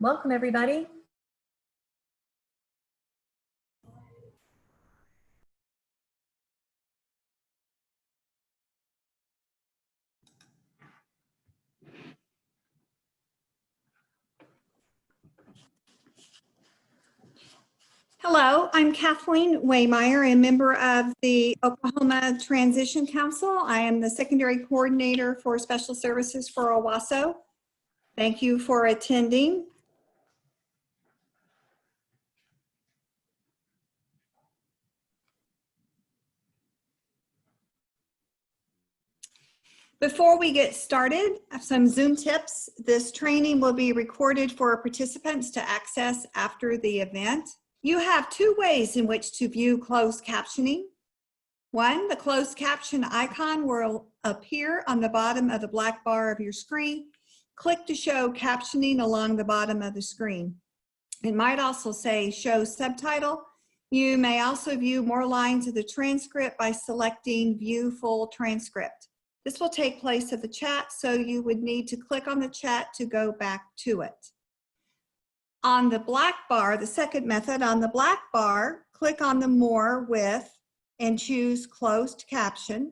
Welcome, everybody. Hello, I'm Kathleen Waymeyer, a member of the Oklahoma Transition Council. I am the Secondary Coordinator for Special Services for Owasso. Thank you for attending. Before we get started, I have some Zoom tips. This training will be recorded for participants to access after the event. You have two ways in which to view closed captioning. One, the closed caption icon will appear on the bottom of the black bar of your screen. Click to show captioning along the bottom of the screen. It might also say show subtitle. You may also view more lines of the transcript by selecting view full transcript. This will take place at the chat, so you would need to click on the chat to go back to it. On the black bar, the second method, on the black bar, click on the More With and choose Closed Caption.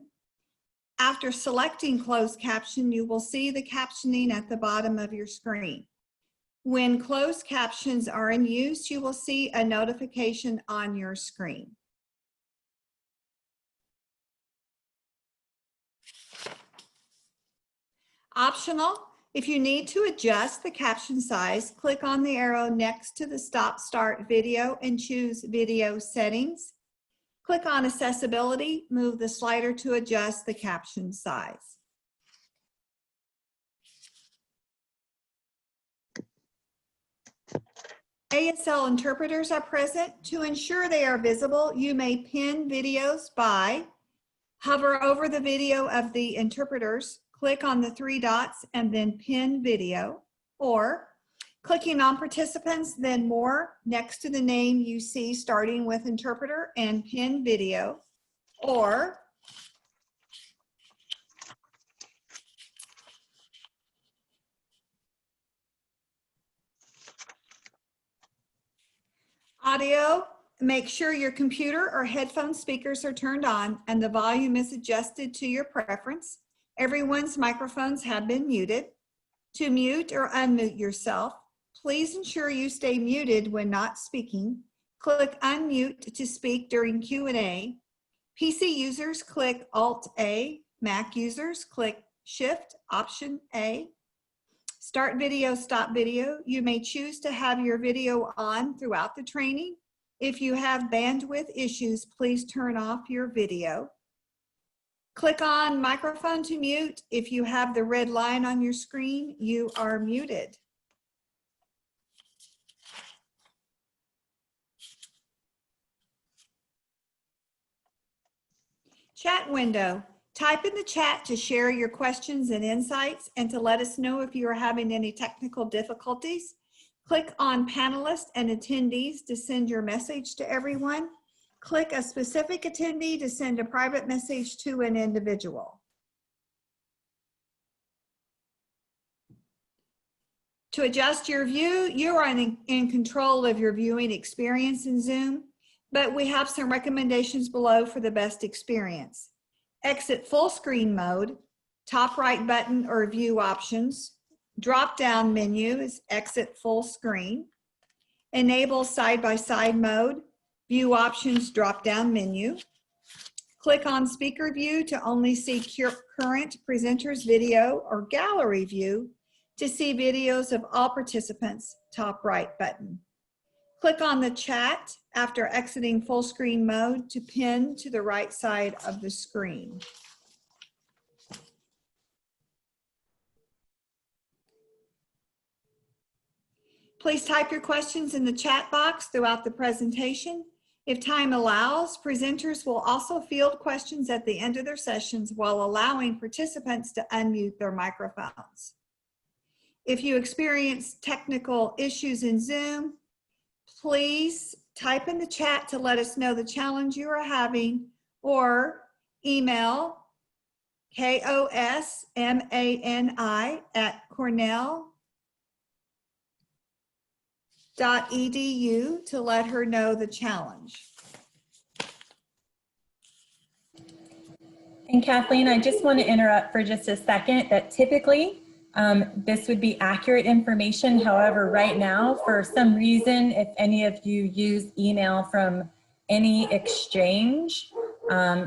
After selecting Closed Caption, you will see the captioning at the bottom of your screen. When closed captions are in use, you will see a notification on your screen. Optional. If you need to adjust the caption size, click on the arrow next to the Stop Start Video and choose Video Settings. Click on Accessibility, move the slider to adjust the caption size. Asl interpreters are present. To ensure they are visible, you may pin videos by hover over the video of the interpreters, click on the three dots and then pin video, or clicking on participants, then more next to the name you see starting with interpreter and pin video, or audio. Make sure your computer or headphone speakers are turned on and the volume is adjusted to your preference. Everyone's microphones have been muted. To mute or unmute yourself, please ensure you stay muted when not speaking. Click Unmute to speak during Q&A. PC users click Alt-A. Mac users click Shift-Option-A. Start video, stop video. You may choose to have your video on throughout the training. If you have bandwidth issues, please turn off your video. Click on microphone to mute. If you have the red line on your screen, you are muted. Chat window. Type in the chat to share your questions and insights and to let us know if you are having any technical difficulties. Click on panelists and attendees to send your message to everyone. Click a specific attendee to send a private message to an individual. To adjust your view, you are in control of your viewing experience in Zoom, but we have some recommendations below for the best experience. Exit full screen mode, top right button or view options, drop-down menu is exit full screen, enable side-by-side mode, view options drop-down menu. Click on speaker view to only see current presenters video, or gallery view to see videos of all participants, top right button. Click on the chat after exiting full screen mode to pin to the right side of the screen. Please type your questions in the chat box throughout the presentation. If time allows, presenters will also field questions at the end of their sessions while allowing participants to unmute their microphones. If you experience technical issues in Zoom, please type in the chat to let us know the challenge you are having, or email kosmani@cornell to let her know the challenge. And Kathleen, I just want to interrupt for just a second that typically this would be accurate information. However, right now, for some reason, if any of you use email from any exchange,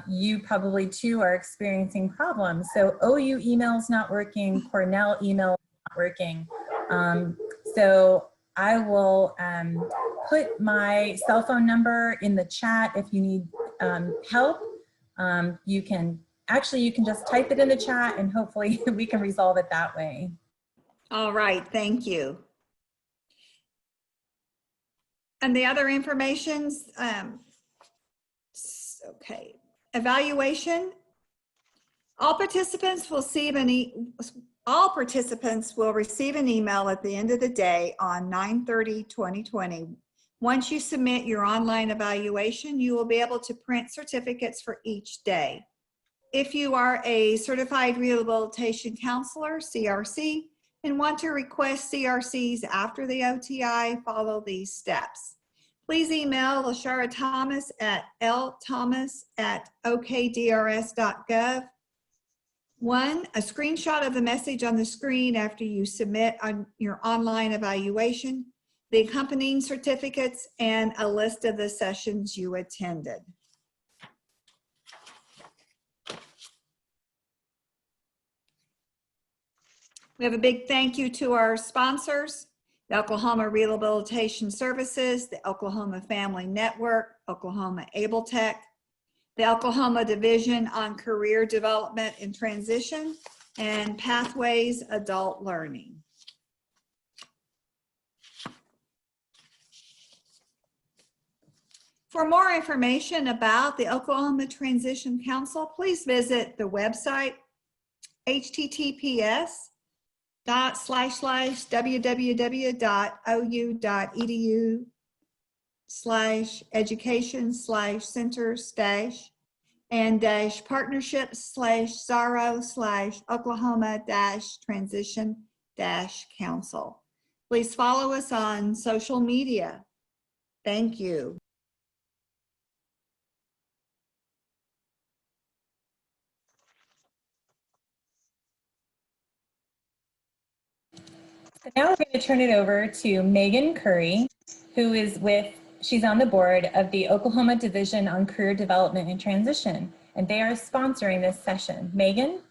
you probably too are experiencing problems. So OU email is not working, Cornell email is not working. So I will put my cell phone number in the chat if you need help. You can just type it in the chat and hopefully we can resolve it that way. All right, thank you. And the other information's, okay, evaluation. All participants will receive an email at the end of the day on 9/30/2020. Once you submit your online evaluation, you will be able to print certificates for each day. If you are a certified rehabilitation counselor, CRC, and want to request CRCs after the OTI, follow these steps. Please email Lashara Thomas at lthomas@okdrs.gov. 1, a screenshot of the message on the screen after you submit on your online evaluation, the accompanying certificates, and a list of the sessions you attended. We have a big thank you to our sponsors, the Oklahoma Rehabilitation Services, the Oklahoma Family Network, Oklahoma Able Tech, the Oklahoma Division on Career Development and Transition, and Pathways Adult Learning. For more information about the Oklahoma Transition Council, please visit the website https://www.ou.edu/education/center/and-partnership/Zaro/Oklahoma-transition-council. Please follow us on social media. Thank you. So now we're going to turn it over to Megan Curry, who is she's on the board of the Oklahoma Division on Career Development and Transition, and they are sponsoring this session. Megan?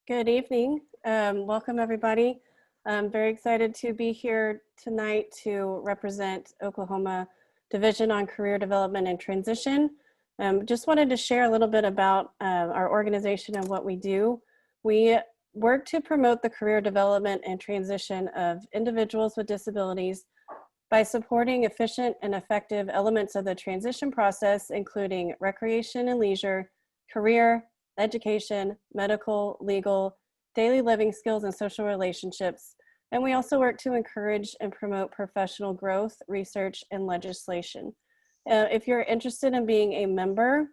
Good evening. Welcome, everybody. I'm very excited to be here tonight to represent Oklahoma Division on Career Development and Transition. Just wanted to share a little bit about our organization and what we do. We work to promote the career development and transition of individuals with disabilities by supporting efficient and effective elements of the transition process, including recreation and leisure, career, education, medical, legal, daily living skills, and social relationships. And we also work to encourage and promote professional growth, research, and legislation. If you're interested in being a member,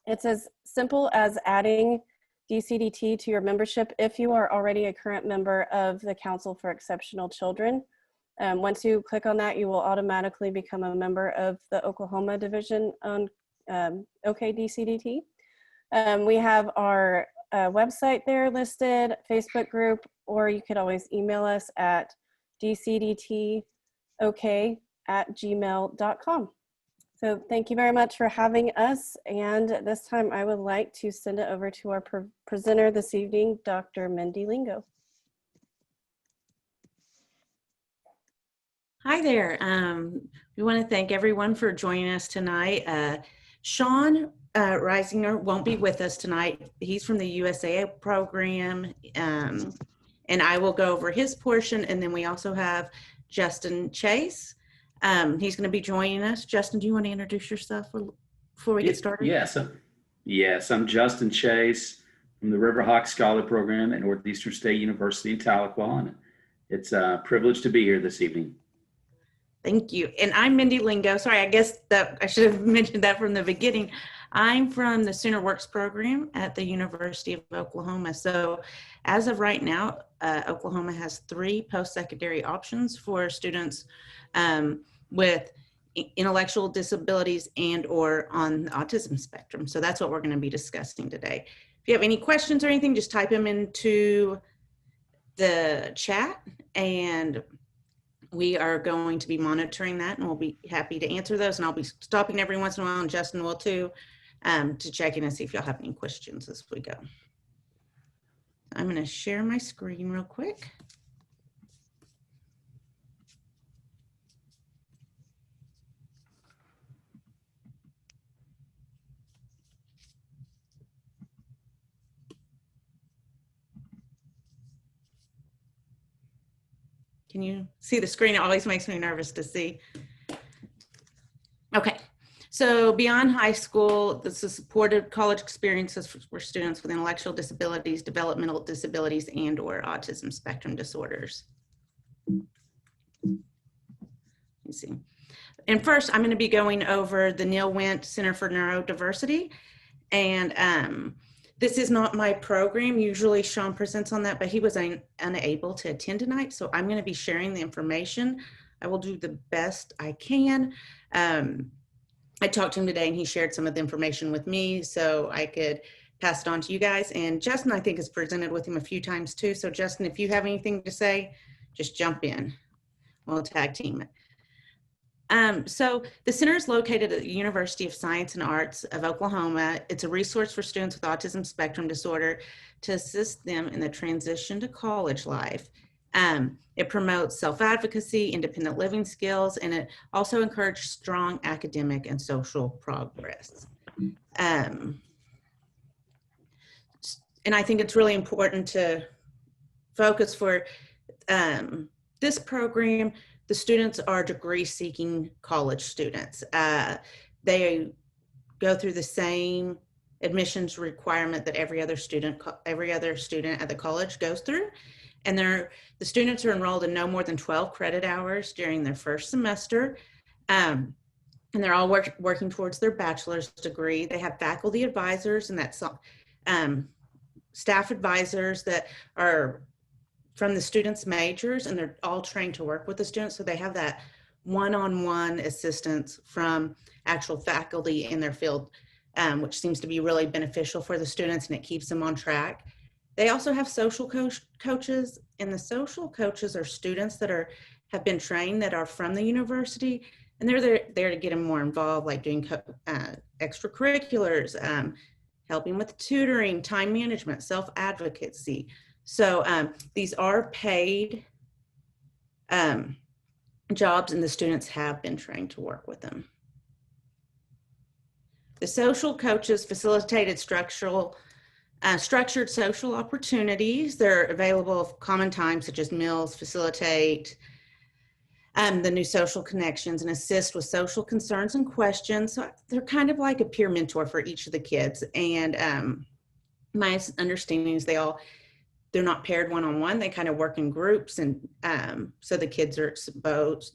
it's as simple as adding DCDT to your membership if you are already a current member of the Council for Exceptional Children. Once you click on that, you will automatically become a member of the Oklahoma Division on OKDCDT. We have our website there listed, Facebook group, or you could always email us at dcdtok@gmail.com. So thank you very much for having us. And this time I would like to send it over to our presenter this evening, Dr. Mindy Lingo. Hi there. We want to thank everyone for joining us tonight. Sean Reisinger won't be with us tonight. He's from the USAA program, and I will go over his portion. And then we also have Justin Chase. He's going to be joining us. Justin, do you want to introduce yourself before we get started? Yes, I'm Justin Chase from the RiverHawks Scholar Program at Northeastern State University in Tahlequah, and it's a privilege to be here this evening. Thank you. And I'm Mindy Lingo. Sorry, I guess that I should have mentioned that from the beginning. I'm from the Sooner Works program at the University of Oklahoma. So as of right now, Oklahoma has 3 post-secondary options for students with intellectual disabilities and or on the autism spectrum. So that's what we're going to be discussing today. If you have any questions or anything, just type them into the chat and we are going to be monitoring that and we'll be happy to answer those. And I'll be stopping every once in a while, and Justin will too, to check in and see if y'all have any questions as we go. I'm going to share my screen real quick. Can you see the screen? It always makes me nervous to see. Okay, so beyond high school, this is supported college experiences for students with intellectual disabilities, developmental disabilities, and or autism spectrum disorders. Let me see. And first, I'm going to be going over the Neill-Wint Center for Neurodiversity. And this is not my program. Usually Sean presents on that, but he was unable to attend tonight. So I'm going to be sharing the information. I will do the best I can. I talked to him today and he shared some of the information with me so I could pass it on to you guys. And Justin, I think, has presented with him a few times too. So Justin, if you have anything to say, just jump in. We'll tag team it. So the center is located at the University of Science and Arts of Oklahoma. It's a resource for students with autism spectrum disorder to assist them in the transition to college life. It promotes self-advocacy, independent living skills, and it also encourages strong academic and social progress. And I think it's really important to focus for this program. The students are degree-seeking college students. They go through the same admissions requirement that every other student at the college goes through. And the students are enrolled in no more than 12 credit hours during their first semester. And they're all working towards their bachelor's degree. They have faculty advisors, and that's staff advisors that are from the students' majors, and they're all trained to work with the students. So they have that one-on-one assistance from actual faculty in their field, which seems to be really beneficial for the students, and it keeps them on track. They also have social coaches, and the social coaches are students that have been trained that are from the university, and they're there to get them more involved, like doing extracurriculars, helping with tutoring, time management, self-advocacy. So these are paid jobs, and the students have been trained to work with them. The social coaches facilitated structured social opportunities. They're available at common times such as meals, facilitate the new social connections, and assist with social concerns and questions. So they're kind of like a peer mentor for each of the kids. And my understanding is they're not paired one-on-one. They kind of work in groups, and so the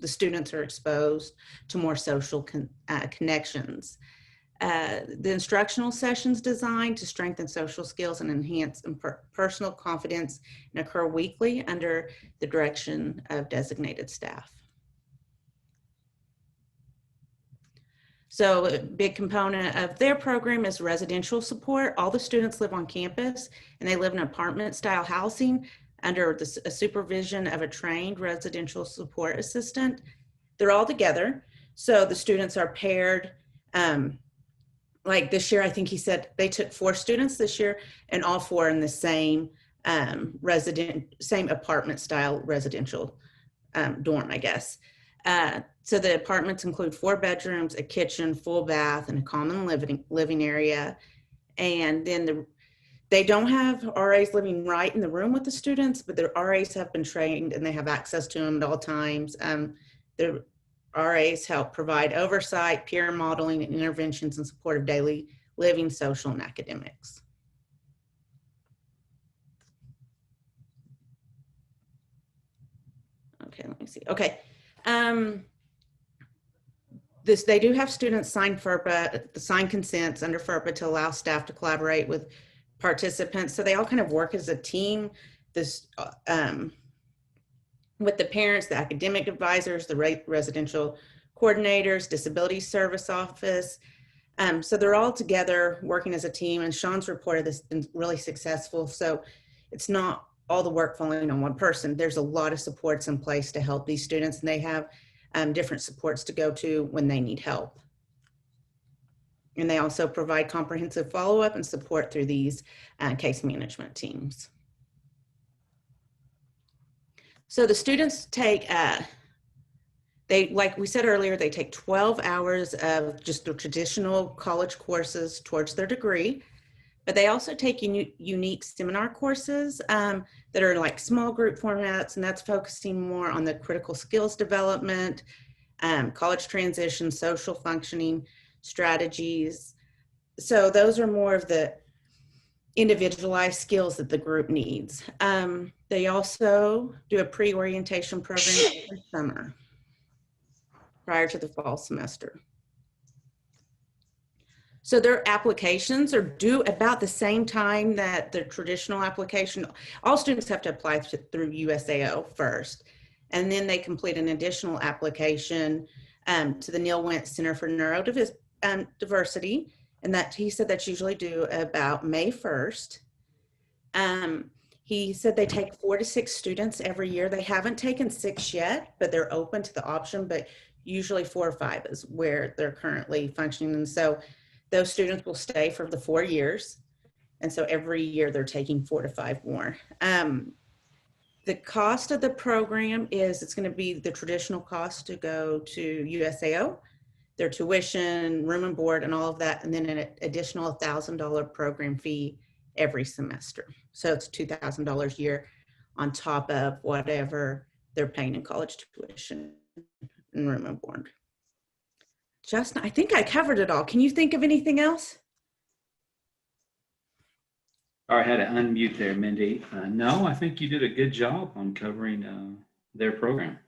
students are exposed to more social connections. The instructional sessions designed to strengthen social skills and enhance personal confidence and occur weekly under the direction of designated staff. So a big component of their program is residential support. All the students live on campus, and they live in apartment style housing under the supervision of a trained residential support assistant. They're all together. So the students are paired. Like this year, I think he said they took 4 students this year, and all 4 in the same same apartment style residential dorm, I guess. So the apartments include 4 bedrooms, a kitchen, full bath, and a common living area. And then they don't have RAs living right in the room with the students, but the RAs have been trained and they have access to them at all times. The RAs help provide oversight, peer modeling, and interventions in support of daily living, social, and academics. Okay, let me see. Okay. they do have students sign FERPA, sign consents under FERPA to allow staff to collaborate with participants. So they all kind of work as a team. This with the parents, the academic advisors, the residential coordinators, disability service office. So they're all together working as a team, and Sean's reported this has been really successful. So it's not all the work falling on one person. There's a lot of supports in place to help these students, and they have different supports to go to when they need help. And they also provide comprehensive follow-up and support through these case management teams. So the students take, like we said earlier, they take 12 hours of just the traditional college courses towards their degree, but they also take unique seminar courses that are like small group formats, and that's focusing more on the critical skills development, college transition, social functioning strategies. So those are more of the individualized skills that the group needs. They also do a pre-orientation program every summer prior to the fall semester. So their applications are due about the same time that the traditional application. All students have to apply through USAO first, and then they complete an additional application to the Neill-Wint Center for Neurodiversity, and that he said that's usually due about May 1st. He said they take 4 to 6 students every year. They haven't taken 6 yet, but they're open to the option, but usually 4 or 5 is where they're currently functioning. And so those students will stay for the 4 years. And so every year they're taking 4 to 5 more. The cost of the program is, it's going to be the traditional cost to go to USAO, their tuition, room and board, and all of that, and then an additional $1,000 program fee every semester. So it's $2,000 a year on top of whatever they're paying in college tuition and room and board. Justin, I think I covered it all. Can you think of anything else? All right, I had to unmute there, Mindy. No, I think you did a good job on covering their program.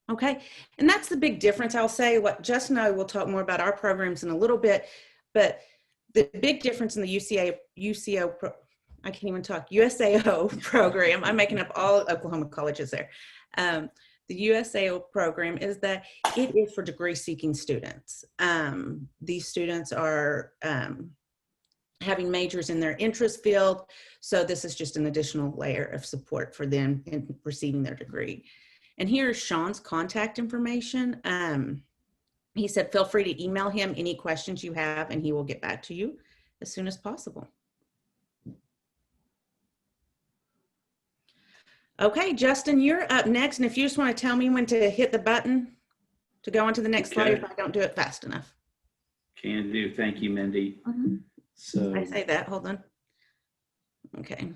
Okay, and that's the big difference. I'll say what Justin and I will talk more about our programs in a little bit, but the big difference in the USAO program, I'm making up all Oklahoma colleges there. The USAO program is that it is for degree seeking students. These students are having majors in their interest field. So this is just an additional layer of support for them in receiving their degree. And here's Sean's contact information. He said, feel free to email him any questions you have, and he will get back to you as soon as possible. Okay, Justin, you're up next. And if you just want to tell me when to hit the button to go on to the next slide, if I don't do it fast enough. Can do. Thank you, Mindy. So I say that, hold on. Okay.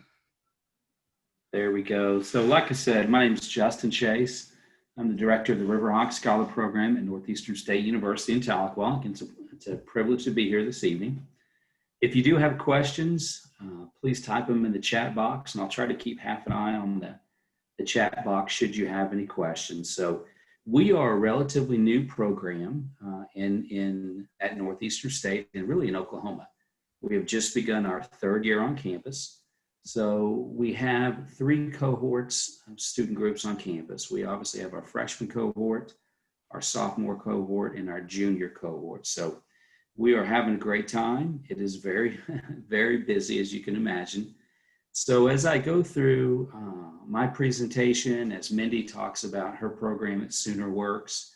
There we go. So like I said, my name is Justin Chase. I'm the director of the RiverHawks Scholar Program at Northeastern State University in Tahlequah. It's a privilege to be here this evening. If you do have questions, please type them in the chat box, and I'll try to keep half an eye on the chat box should you have any questions. So we are a relatively new program at Northeastern State and really in Oklahoma. We have just begun our 3rd year on campus. So we have 3 cohorts of student groups on campus. We obviously have our freshman cohort, our sophomore cohort, and our junior cohort. So we are having a great time. It is very, very busy, as you can imagine. So as I go through my presentation, as Mindy talks about her program at Sooner Works,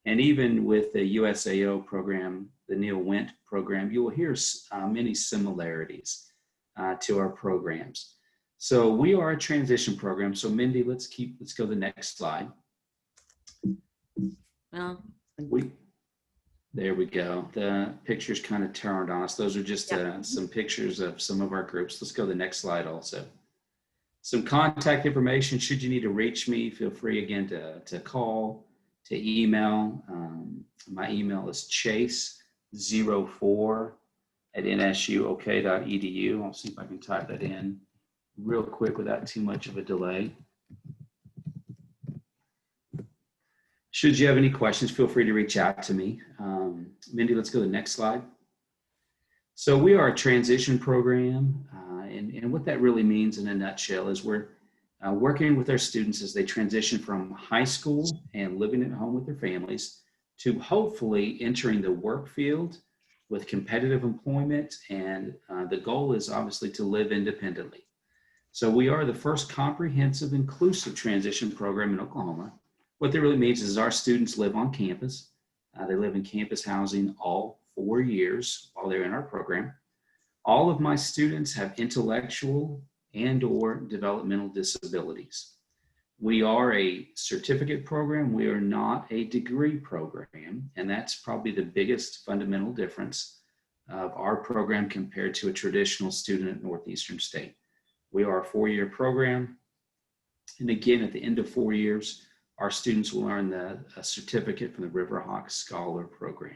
and even with the USAO program, the Neill-Wint program, you will hear many similarities to our programs. So we are a transition program. So Mindy, let's go to the next slide. Well, there we go. The pictures kind of turned on us. Those are just some pictures of some of our groups. Let's go to the next slide also. Some contact information. Should you need to reach me, feel free again to call, to email. My email is chase04@nsuok.edu. I'll see if I can type that in real quick without too much of a delay. Should you have any questions, feel free to reach out to me. Mindy, let's go to the next slide. So we are a transition program, and what that really means in a nutshell is we're working with our students as they transition from high school and living at home with their families to hopefully entering the work field with competitive employment, and the goal is obviously to live independently. So we are the first comprehensive inclusive transition program in Oklahoma. What that really means is our students live on campus. They live in campus housing all 4 years while they're in our program. All of my students have intellectual and/or developmental disabilities. We are a certificate program. We are not a degree program, and that's probably the biggest fundamental difference of our program compared to a traditional student at Northeastern State. We are a 4-year program, and again, at the end of 4 years, our students will earn a certificate from the RiverHawks Scholar Program.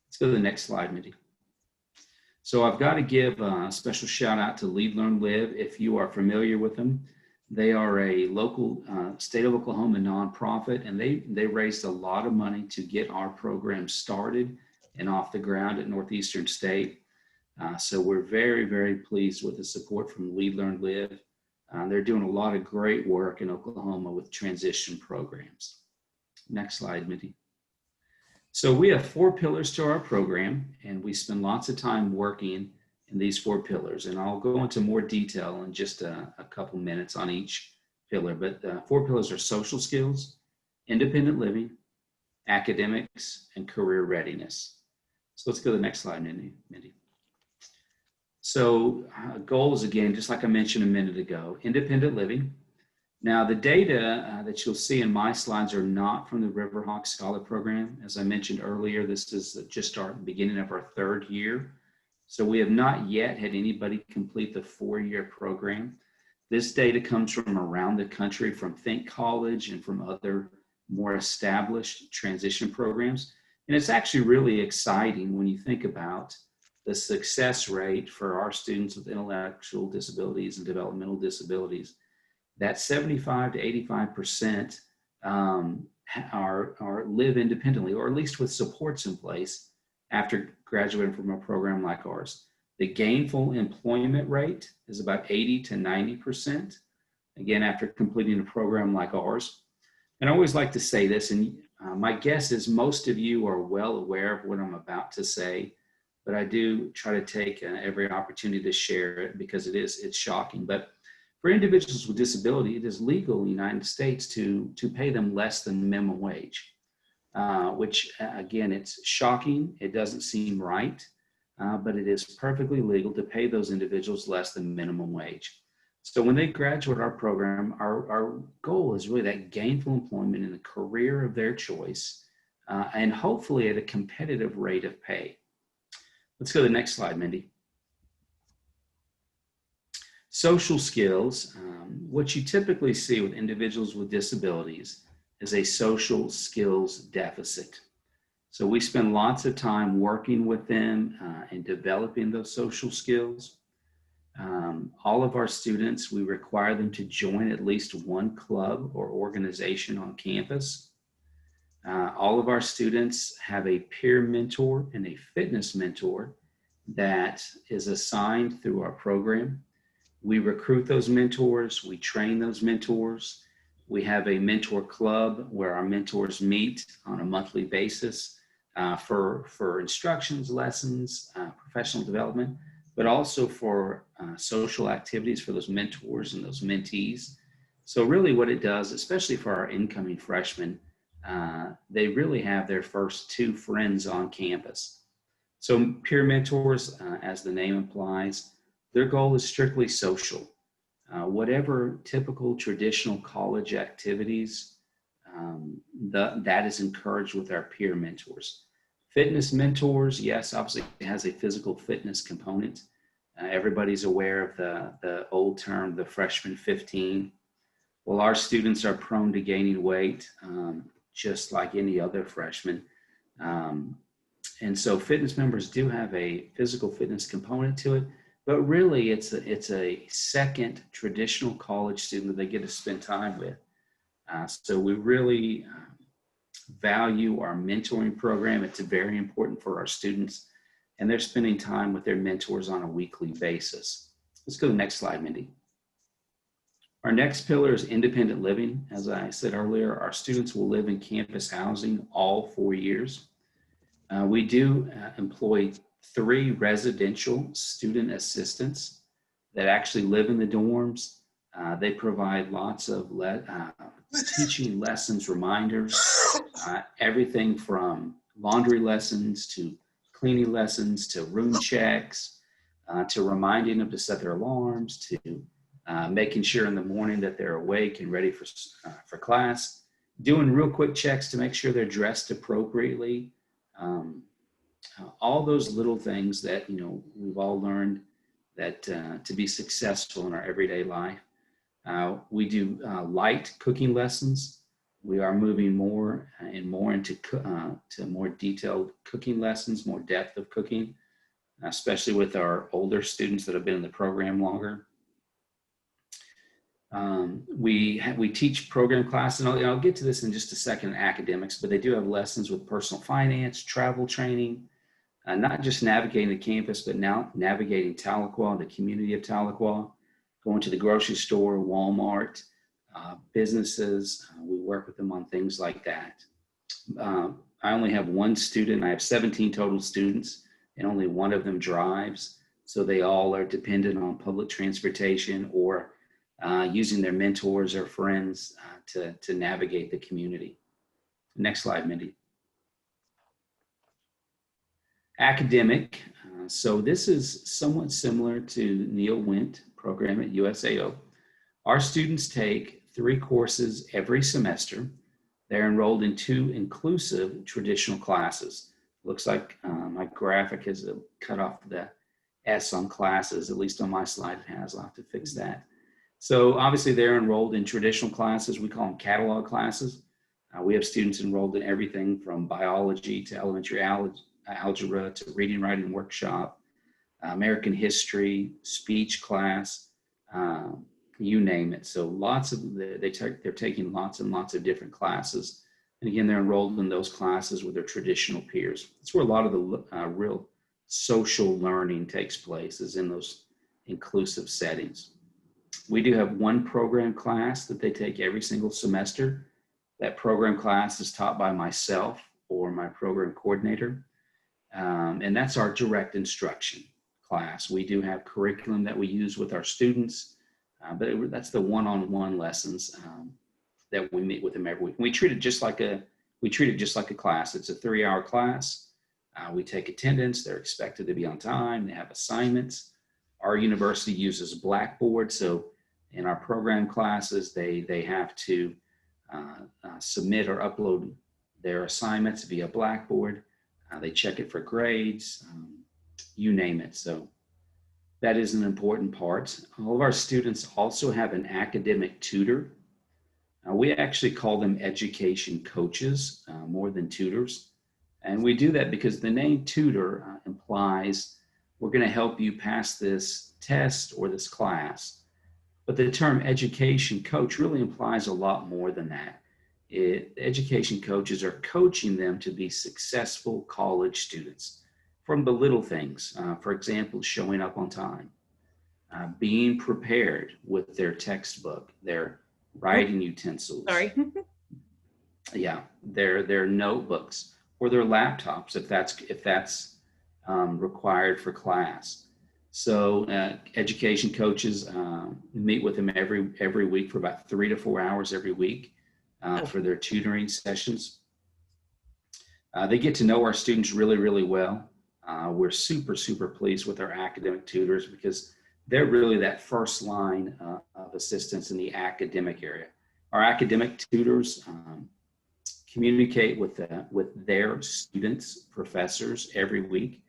Let's go to the next slide, Mindy. So I've got to give a special shout out to Lead, Learn, Live. If you are familiar with them, they are a local state of Oklahoma nonprofit, and they raised a lot of money to get our program started and off the ground at Northeastern State. So we're very, very pleased with the support from Lead, Learn, Live. They're doing a lot of great work in Oklahoma with transition programs. Next slide, Mindy. So we have 4 pillars to our program, and we spend lots of time working in these 4 pillars. And I'll go into more detail in just a couple minutes on each pillar. But 4 pillars are social skills, independent living, academics, and career readiness. So let's go to the next slide, Mindy. So goals, again, just like I mentioned a minute ago, independent living. Now, the data that you'll see in my slides are not from the RiverHawks Scholar Program. As I mentioned earlier, this is just our beginning of our 3rd year. So we have not yet had anybody complete the 4-year program. This data comes from around the country, from Think College and from other more established transition programs. And it's actually really exciting when you think about the success rate for our students with intellectual disabilities and developmental disabilities. That 75 to 85% are live independently, or at least with supports in place after graduating from a program like ours. The gainful employment rate is about 80 to 90%, again, after completing a program like ours. And I always like to say this, and my guess is most of you are well aware of what I'm about to say, but I do try to take every opportunity to share it because it's shocking. But for individuals with disability, it is legal in the United States to pay them less than minimum wage, which again, it's shocking. It doesn't seem right, but it is perfectly legal to pay those individuals less than minimum wage. So when they graduate our program, our goal is really that gainful employment in the career of their choice, and hopefully at a competitive rate of pay. Let's go to the next slide, Mindy. Social skills, what you typically see with individuals with disabilities is a social skills deficit. So we spend lots of time working with them and developing those social skills. All of our students, we require them to join at least one club or organization on campus. All of our students have a peer mentor and a fitness mentor that is assigned through our program. We recruit those mentors, we train those mentors. We have a mentor club where our mentors meet on a monthly basis for instructions, lessons, professional development, but also for social activities for those mentors and those mentees. So really what it does, especially for our incoming freshmen, they really have their first 2 friends on campus. So peer mentors, as the name implies, their goal is strictly social. Whatever typical traditional college activities, that is encouraged with our peer mentors. Fitness mentors, yes, obviously it has a physical fitness component. Everybody's aware of the old term, the freshman 15. Well, our students are prone to gaining weight, just like any other freshman. And so fitness members do have a physical fitness component to it, but really it's a second traditional college student that they get to spend time with. So we really value our mentoring program. It's very important for our students, and they're spending time with their mentors on a weekly basis. Let's go to the next slide, Mindy. Our next pillar is independent living. As I said earlier, our students will live in campus housing all 4 years. We do employ 3 residential student assistants that actually live in the dorms. They provide lots of teaching lessons, reminders, everything from laundry lessons to cleaning lessons to room checks, to reminding them to set their alarms, to making sure in the morning that they're awake and ready for class, doing real quick checks to make sure they're dressed appropriately. All those little things that, you know, we've all learned that to be successful in our everyday life. We do light cooking lessons. We are moving more and more into to more detailed cooking lessons, more depth of cooking, especially with our older students that have been in the program longer. We teach program classes, and I'll get to this in just a second in academics, but they do have lessons with personal finance, travel training, not just navigating the campus, but now navigating Tahlequah, the community of Tahlequah, going to the grocery store, Walmart, businesses. We work with them on things like that. I only have 1 student. I have 17 total students, and only 1 of them drives. So they all are dependent on public transportation or using their mentors or friends to navigate the community. Next slide, Mindy. Academic. So this is somewhat similar to Neill-Wint program at USAO. Our students take 3 courses every semester. They're enrolled in 2 inclusive traditional classes. Looks like my graphic has cut off the S on classes, at least on my slide it has. I'll have to fix that. So obviously they're enrolled in traditional classes. We call them catalog classes. We have students enrolled in everything from biology to elementary algebra to reading, writing workshop, American history, speech class, you name it. So lots of, they're taking lots and lots of different classes. And again, they're enrolled in those classes with their traditional peers. That's where a lot of the real social learning takes place, is in those inclusive settings. We do have 1 program class that they take every single semester. That program class is taught by myself or my program coordinator. And that's our direct instruction class. We do have curriculum that we use with our students, but that's the one-on-one lessons that we meet with them every week. We treat it just like a class. It's a 3-hour class. We take attendance. They're expected to be on time. They have assignments. Our university uses Blackboard, so in our program classes, they have to submit or upload their assignments via Blackboard. They check it for grades, you name it. So that is an important part. All of our students also have an academic tutor. We actually call them education coaches more than tutors. And we do that because the name tutor implies we're going to help you pass this test or this class. But the term education coach really implies a lot more than that. Education coaches are coaching them to be successful college students from the little things. For example, showing up on time, being prepared with their textbook, their writing utensils. Sorry. Yeah, their notebooks or their laptops if that's required for class. So education coaches meet with them every week for about 3 to 4 hours every week for their tutoring sessions. They get to know our students really, really well. We're super, super pleased with our academic tutors because they're really that first line of assistance in the academic area. Our academic tutors communicate with their students, professors every week.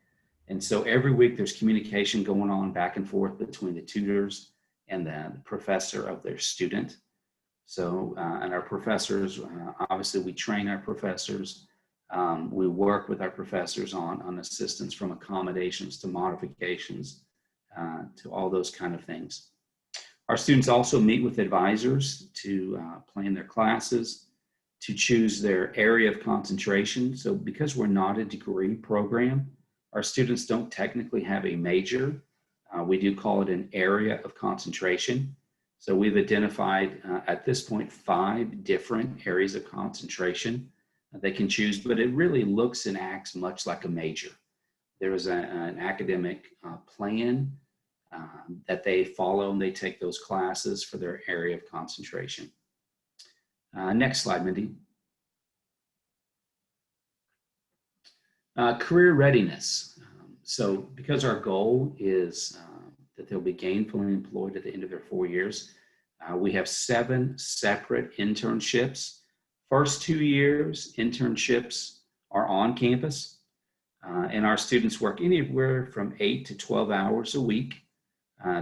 And so every week there's communication going on back and forth between the tutors and the professor of their student. So, and our professors, obviously we train our professors. We work with our professors on assistance from accommodations to modifications to all those kind of things. Our students also meet with advisors to plan their classes, to choose their area of concentration. So because we're not a degree program, our students don't technically have a major. We do call it an area of concentration. So we've identified at this point 5 different areas of concentration they can choose, but it really looks and acts much like a major. There is an academic plan that they follow, and they take those classes for their area of concentration. Next slide, Mindy. Career readiness. So because our goal is that they'll be gainfully employed at the end of their 4 years, we have 7 separate internships. First 2 years, internships are on campus, and our students work anywhere from 8 to 12 hours a week.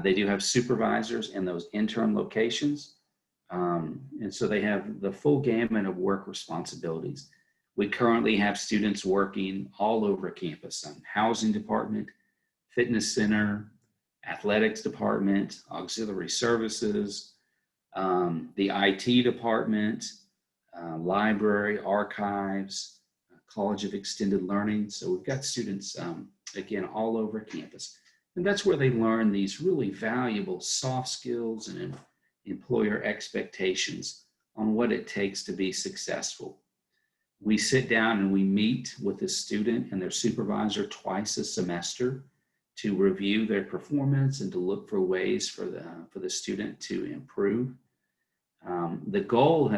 They do have supervisors in those intern locations, and so they have the full gamut of work responsibilities. We currently have students working all over campus, housing department, fitness center, athletics department, auxiliary services, the IT department, library, archives, College of Extended Learning. So we've got students, again, all over campus. And that's where they learn these really valuable soft skills and employer expectations on what it takes to be successful. We sit down and we meet with the student and their supervisor twice a semester to review their performance and to look for ways for the student to improve. The goal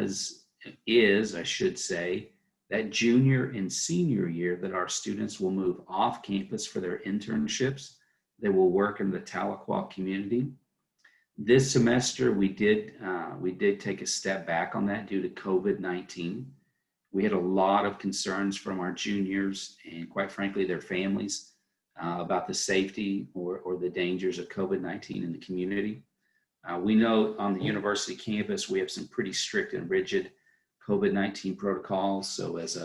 is, I should say, that junior and senior year that our students will move off campus for their internships. They will work in the Tahlequah community. This semester, we did take a step back on that due to COVID-19. We had a lot of concerns from our juniors and, quite frankly, their families about the safety or the dangers of COVID-19 in the community. We know on the university campus, we have some pretty strict and rigid COVID-19 protocols. So as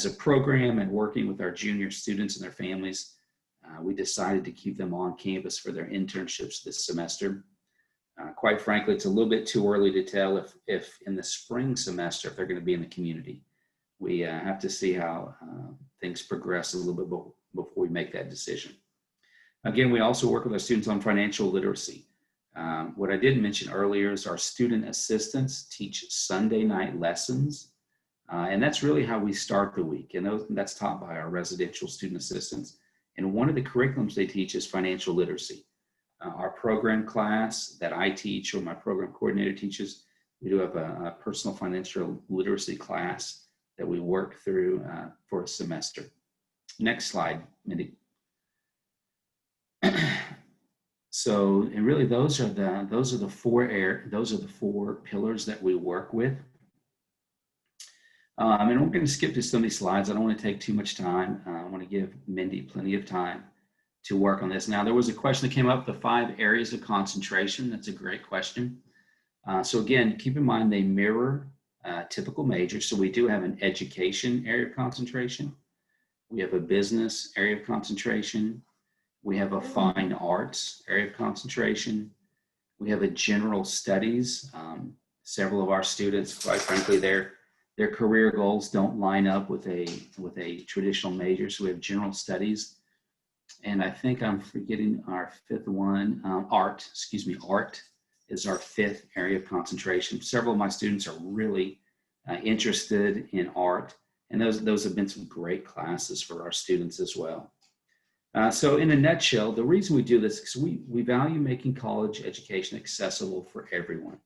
a program and working with our junior students and their families, we decided to keep them on campus for their internships this semester. Quite frankly, it's a little bit too early to tell if in the spring semester, if they're going to be in the community. We have to see how things progress a little bit before we make that decision. Again, we also work with our students on financial literacy. What I did mention earlier is our student assistants teach Sunday night lessons. And that's really how we start the week. And that's taught by our residential student assistants. And one of the curriculums they teach is financial literacy. Our program class that I teach or my program coordinator teaches, we do have a personal financial literacy class that we work through for a semester. Next slide, Mindy. So, and really those are the 4 pillars that we work with. And we're going to skip to some of these slides. I don't want to take too much time. I want to give Mindy plenty of time to work on this. Now, there was a question that came up, the 5 areas of concentration. That's a great question. So again, keep in mind they mirror typical majors. So we do have an education area of concentration. We have a business area of concentration. We have a fine arts area of concentration. We have a general studies. Several of our students, quite frankly, their career goals don't line up with a traditional major. So we have general studies. And I think I'm forgetting our 5th one, art is our 5th area of concentration. Several of my students are really interested in art, and those have been some great classes for our students as well. So in a nutshell, the reason we do this is because we value making college education accessible for everyone.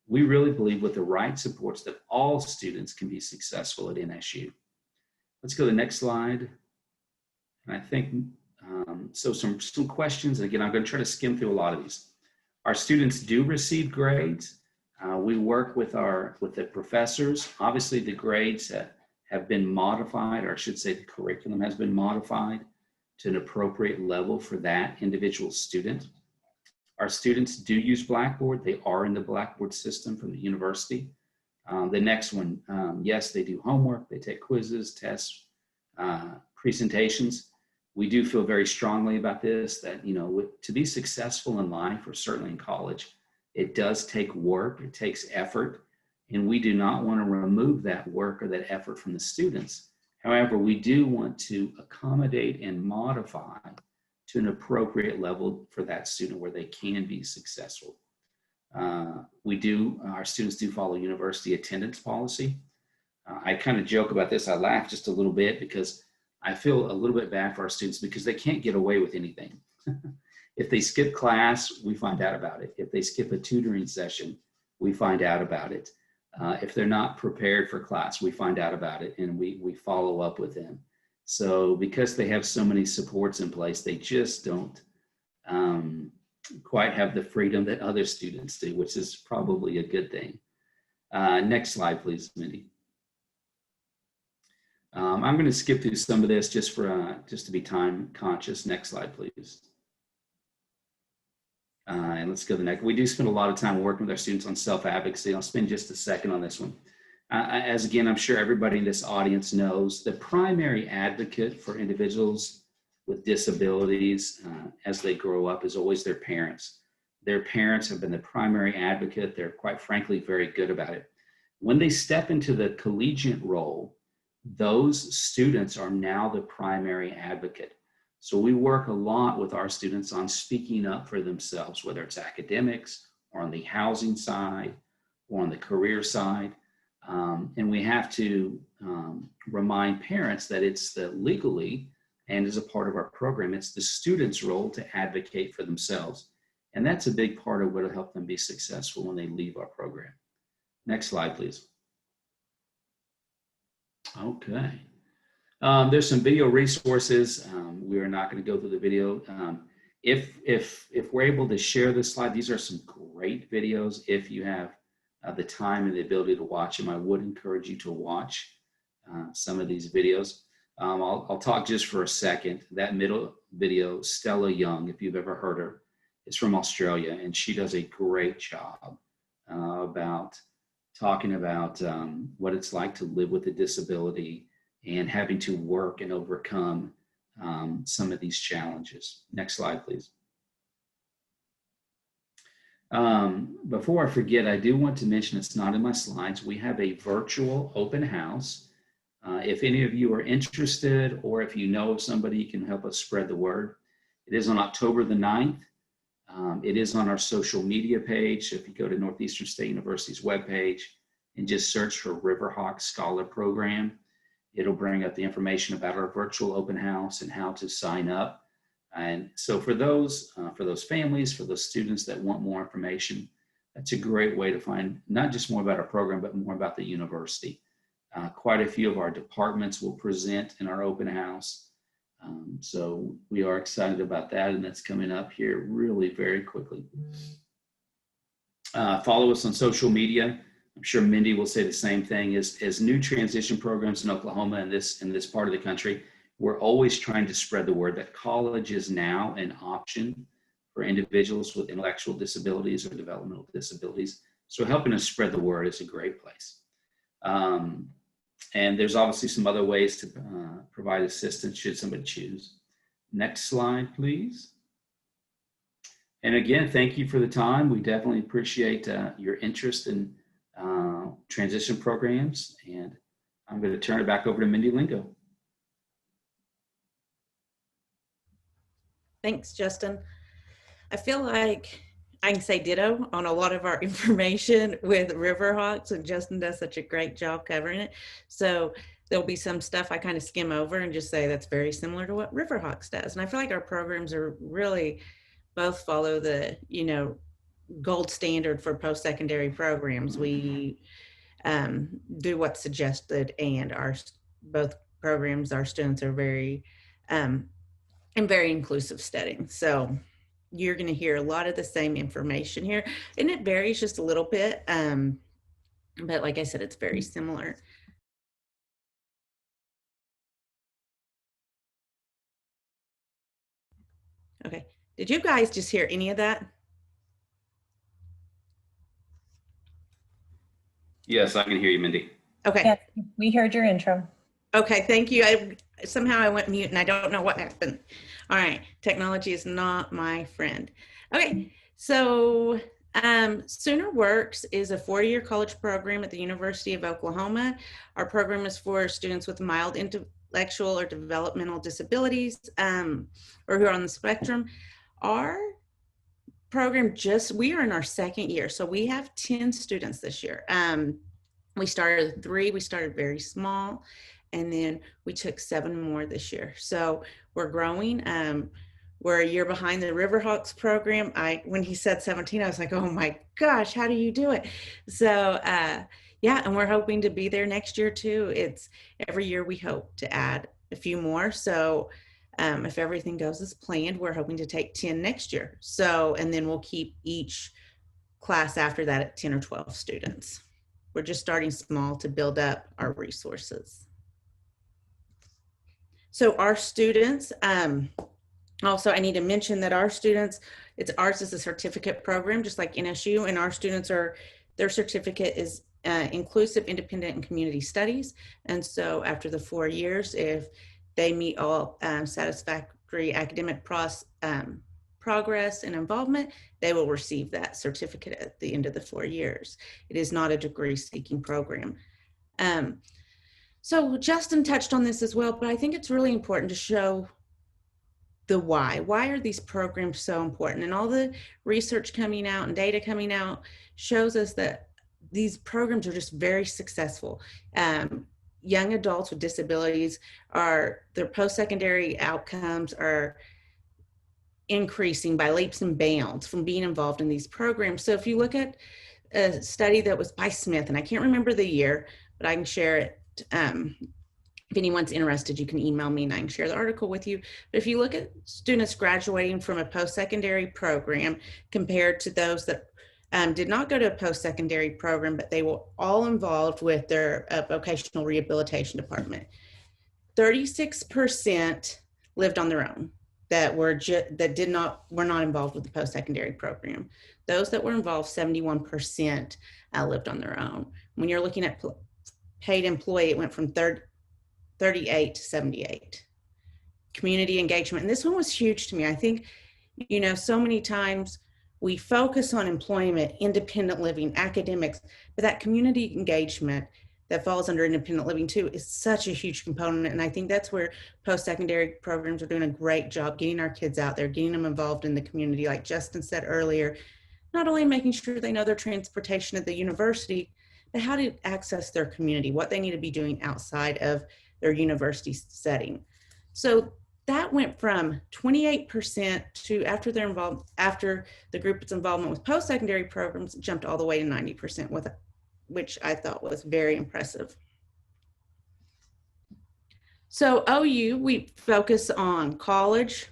We really believe with the right supports that all students can be successful at NSU. Let's go to the next slide. And I think, so some questions. And again, I'm going to try to skim through a lot of these. Our students do receive grades. We work with the professors. Obviously, the grades have been modified, or I should say the curriculum has been modified to an appropriate level for that individual student. Our students do use Blackboard. They are in the Blackboard system from the university. The next one, yes, they do homework. They take quizzes, tests, presentations. We do feel very strongly about this, that, you know, to be successful in life, or certainly in college, it does take work, it takes effort, And we do not want to remove that work or that effort from the students. However, we do want to accommodate and modify to an appropriate level for that student where they can be successful. Our students do follow university attendance policy. I kind of joke about this. I laugh just a little bit because I feel a little bit bad for our students because they can't get away with anything. If they skip class, we find out about it. If they skip a tutoring session, we find out about it. If they're not prepared for class, we find out about it and we follow up with them. So because they have so many supports in place, they just don't quite have the freedom that other students do, which is probably a good thing. Next slide, please, Mindy. I'm going to skip through some of this just to be time conscious. Next slide, please. And let's go to the next. We do spend a lot of time working with our students on self-advocacy. I'll spend just a second on this one. As again, I'm sure everybody in this audience knows, the primary advocate for individuals with disabilities as they grow up is always their parents. Their parents have been the primary advocate. They're quite frankly very good about it. When they step into the collegiate role, those students are now the primary advocate. So we work a lot with our students on speaking up for themselves, whether it's academics or on the housing side or on the career side. And we have to remind parents that it's legally and as a part of our program, it's the student's role to advocate for themselves. And that's a big part of what will help them be successful when they leave our program. Next slide, please. Okay. There's some video resources. We are not going to go through the video. If we're able to share this slide, these are some great videos. If you have the time and the ability to watch them, I would encourage you to watch some of these videos. I'll talk just for a second. That middle video, Stella Young, if you've ever heard her, is from Australia, and she does a great job about talking about what it's like to live with a disability and having to work and overcome some of these challenges. Next slide, please. Before I forget, I do want to mention, it's not in my slides, we have a virtual open house. If any of you are interested, or if you know of somebody who can help us spread the word, it is on October the 9th. It is on our social media page. So if you go to Northeastern State University's webpage and just search for RiverHawks Scholar Program, it'll bring up the information about our virtual open house and how to sign up. And so for those families, for those students that want more information, that's a great way to find not just more about our program, but more about the university. Quite a few of our departments will present in our open house. So we are excited about that, and that's coming up here really very quickly. Follow us on social media. I'm sure Mindy will say the same thing. As new transition programs in Oklahoma and this part of the country, we're always trying to spread the word that college is now an option for individuals with intellectual disabilities or developmental disabilities. So helping us spread the word is a great place. And there's obviously some other ways to provide assistance should somebody choose. Next slide, please. And again, thank you for the time. We definitely appreciate your interest in transition programs. And I'm going to turn it back over to Mindy Lingo. Thanks, Justin. I feel like I can say ditto on a lot of our information with Riverhawks, and Justin does such a great job covering it. So there'll be some stuff I kind of skim over and just say that's very similar to what Riverhawks does. And I feel like our programs are really both follow the, gold standard for post-secondary programs. We do what's suggested, and both programs, our students are very in very inclusive setting. So you're going to hear a lot of the same information here, and it varies just a little bit. But like I said, it's very similar. Okay. Did you guys just hear any of that? Yes, I can hear you, Mindy. Okay. Yes, we heard your intro. Okay, thank you. Somehow I went mute and I don't know what happened. All right, technology is not my friend. Okay, so Sooner Works is a 4-year college program at the University of Oklahoma. Our program is for students with mild intellectual or developmental disabilities, or who are on the spectrum. Our program we are in our 2nd year, so we have 10 students this year. We started with 3, we started very small, and then we took 7 more this year. So we're growing. We're a year behind the RiverHawks program. When he said 17, I was like, oh my gosh, how do you do it? So yeah, and we're hoping to be there next year too. It's every year we hope to add a few more. So if everything goes as planned, we're hoping to take 10 next year. So, and then we'll keep each class after that at 10 or 12 students. We're just starting small to build up our resources. So our students, also, I need to mention that our students, ours is a certificate program, just like NSU, and our students their certificate is inclusive, independent, and community studies. And so after the 4 years, if they meet all satisfactory academic progress and involvement, they will receive that certificate at the end of the 4 years. It is not a degree-seeking program. So Justin touched on this as well, but I think it's really important to show the why. Why are these programs so important? And all the research coming out and data coming out shows us that these programs are just very successful. Young adults with disabilities their post-secondary outcomes are increasing by leaps and bounds from being involved in these programs. So if you look at a study that was by Smith, and I can't remember the year, but I can share it. If anyone's interested, you can email me and I can share the article with you. But if you look at students graduating from a post-secondary program compared to those that did not go to a post-secondary program, but they were all involved with their vocational rehabilitation department, 36% lived on their own that were not involved with the post-secondary program. Those that were involved, 71% lived on their own. When you're looking at paid employee, it went from 38 to 78. Community engagement, and this one was huge to me. I think, so many times we focus on employment, independent living, academics, but that community engagement that falls under independent living too is such a huge component. And I think that's where post-secondary programs are doing a great job getting our kids out there, getting them involved in the community. Like Justin said earlier, not only making sure they know their transportation at the university, but how to access their community, what they need to be doing outside of their university setting. So that went from 28% to after the group's involvement with post-secondary programs, it jumped all the way to 90%, which I thought was very impressive. So OU, we focus on college,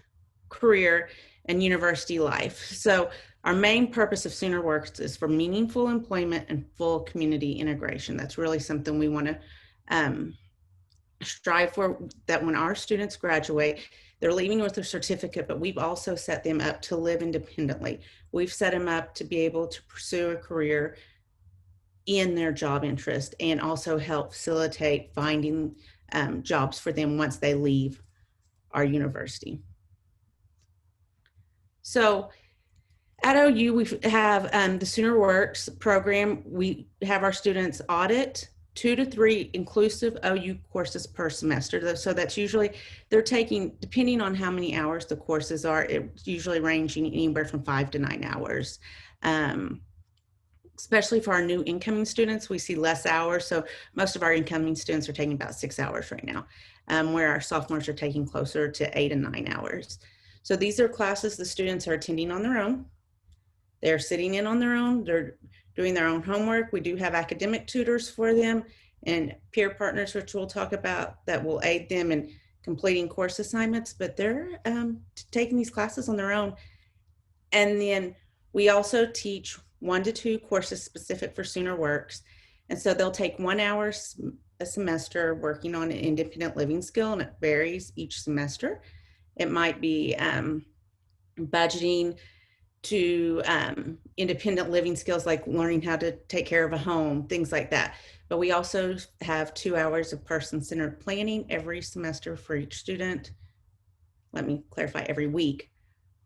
career, and university life. So our main purpose of Sooner Works is for meaningful employment and full community integration. That's really something we want to strive for, that when our students graduate, they're leaving with a certificate, but we've also set them up to live independently. We've set them up to be able to pursue a career in their job interest and also help facilitate finding jobs for them once they leave our university. So at OU, we have the Sooner Works program. We have our students audit 2 to 3 inclusive OU courses per semester. So that's usually, they're taking, depending on how many hours the courses are, it's usually ranging anywhere from 5 to 9 hours. Especially for our new incoming students, we see less hours. So most of our incoming students are taking about 6 hours right now, where our sophomores are taking closer to 8 and 9 hours. So these are classes the students are attending on their own. They're sitting in on their own. They're doing their own homework. We do have academic tutors for them and peer partners, which we'll talk about, that will aid them in completing course assignments, but they're taking these classes on their own. And then we also teach 1 to 2 courses specific for Sooner Works. And so they'll take 1 hour a semester working on an independent living skill, and it varies each semester. It might be budgeting to independent living skills like learning how to take care of a home, things like that. But we also have 2 hours of person-centered planning every semester for each student. Let me clarify, every week.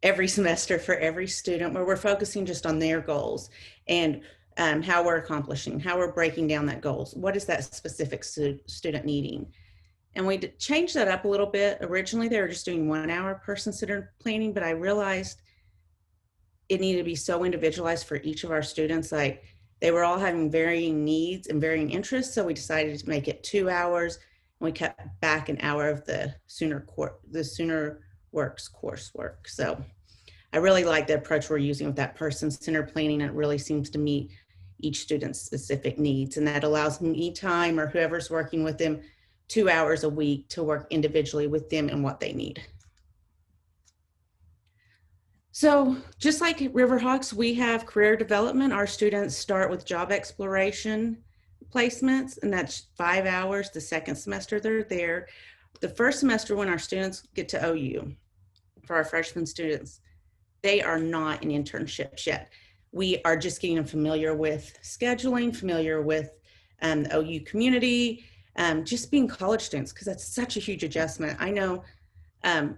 every semester for every student, where we're focusing just on their goals and how we're accomplishing, how we're breaking down that goals. What is that specific student needing? And we changed that up a little bit. Originally, they were just doing 1 hour person-centered planning, but I realized it needed to be so individualized for each of our students. Like, they were all having varying needs and varying interests. So we decided to make it 2 hours, and we kept back an hour of the Sooner Works coursework. So I really like the approach we're using with that person-centered planning. It really seems to meet each student's specific needs. And that allows me time, or whoever's working with them, 2 hours a week to work individually with them and what they need. So just like Riverhawks, we have career development. Our students start with job exploration placements, and that's 5 hours the second semester they're there. The first semester, when our students get to OU, for our freshman students, they are not in internships yet. We are just getting them familiar with scheduling, familiar with the OU community, just being college students, because that's such a huge adjustment. I know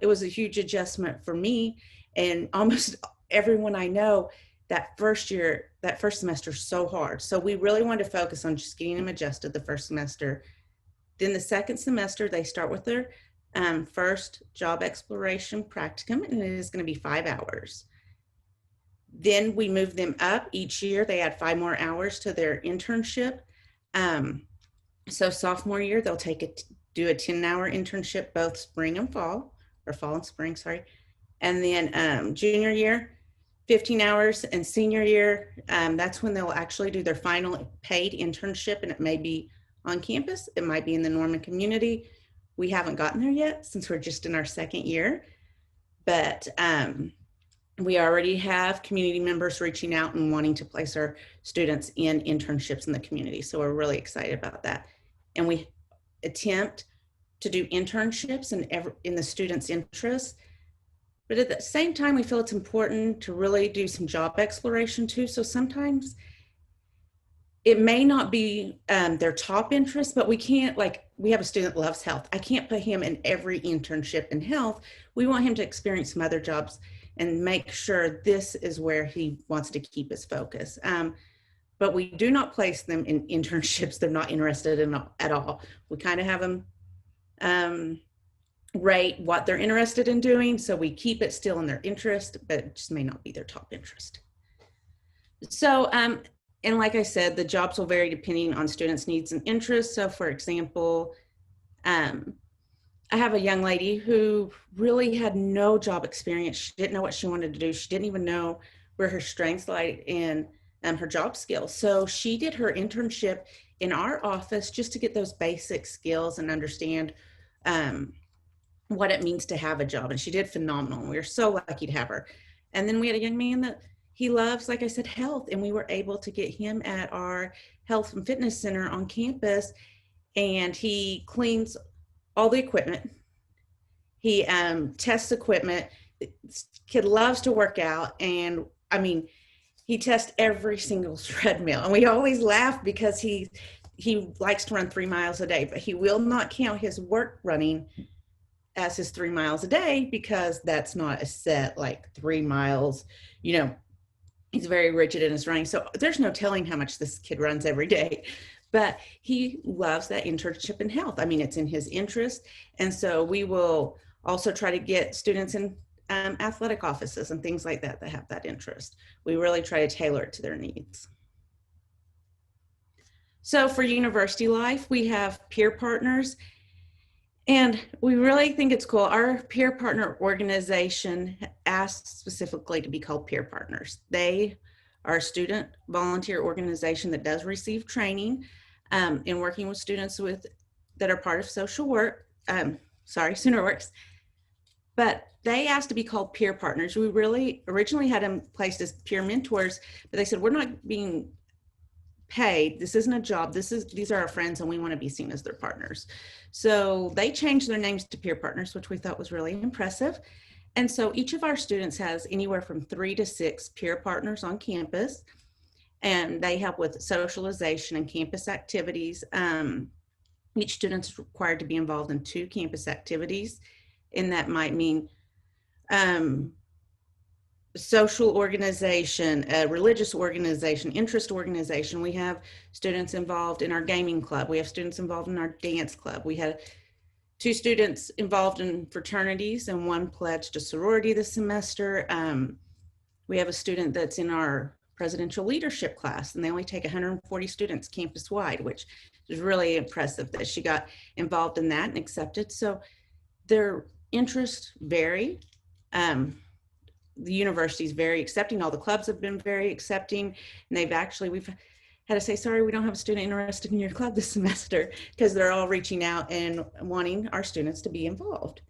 it was a huge adjustment for me, and almost everyone I know. That first year, that first semester is so hard. So we really wanted to focus on just getting them adjusted the first semester. Then the second semester, they start with their first job exploration practicum, and it is going to be 5 hours. Then we move them up each year. They add 5 more hours to their internship. So sophomore year, they'll do a 10-hour internship, both spring and fall, or fall and spring, sorry. And then junior year, 15 hours, and senior year, that's when they'll actually do their final paid internship, and it may be on campus, it might be in the Norman community. We haven't gotten there yet since we're just in our second year, but we already have community members reaching out and wanting to place our students in internships in the community. So we're really excited about that. And we attempt to do internships in the students' interest. But at the same time, we feel it's important to really do some job exploration too. So sometimes it may not be their top interest, but we can't, like, we have a student that loves health. I can't put him in every internship in health. We want him to experience some other jobs and make sure this is where he wants to keep his focus. But we do not place them in internships they're not interested in at all. We kind of have them rate what they're interested in doing, so we keep it still in their interest, but it just may not be their top interest. So, and like I said, the jobs will vary depending on students' needs and interests. So for example, I have a young lady who really had no job experience. She didn't know what she wanted to do. She didn't even know where her strengths lie in her job skills. So she did her internship in our office just to get those basic skills and understand what it means to have a job. And she did phenomenal. We were so lucky to have her. And then we had a young man that he loves, like I said, health. And we were able to get him at our health and fitness center on campus. And he cleans all the equipment. He tests equipment. This kid loves to work out. And I mean, he tests every single treadmill. And we always laugh because he likes to run 3 miles a day, but he will not count his work running as his 3 miles a day, because that's not a set, like 3 miles, you know, he's very rigid in his running. So there's no telling how much this kid runs every day, but he loves that internship in health. I mean, it's in his interest. And so we will also try to get students in athletic offices and things like that that have that interest. We really try to tailor it to their needs. So for university life, we have peer partners. And we really think it's cool. Our peer partner organization asked specifically to be called peer partners. They are a student volunteer organization that does receive training in working with students that are part of social work, Sooner Works. But they asked to be called peer partners. We really originally had them placed as peer mentors, but they said, we're not being paid. This isn't a job. These are our friends, and we want to be seen as their partners. So they changed their names to peer partners, which we thought was really impressive. And so each of our students has anywhere from 3 to 6 peer partners on campus, and they help with socialization and campus activities. Each student is required to be involved in 2 campus activities, and that might mean social organization, a religious organization, interest organization. We have students involved in our gaming club. We have students involved in our dance club. We had 2 students involved in fraternities and 1 pledged a sorority this semester. We have a student that's in our presidential leadership class, and they only take 140 students campus-wide, which is really impressive that she got involved in that and accepted. So their interests vary. The university is very accepting. All the clubs have been very accepting, and we've had to say, sorry, we don't have a student interested in your club this semester, because they're all reaching out and wanting our students to be involved.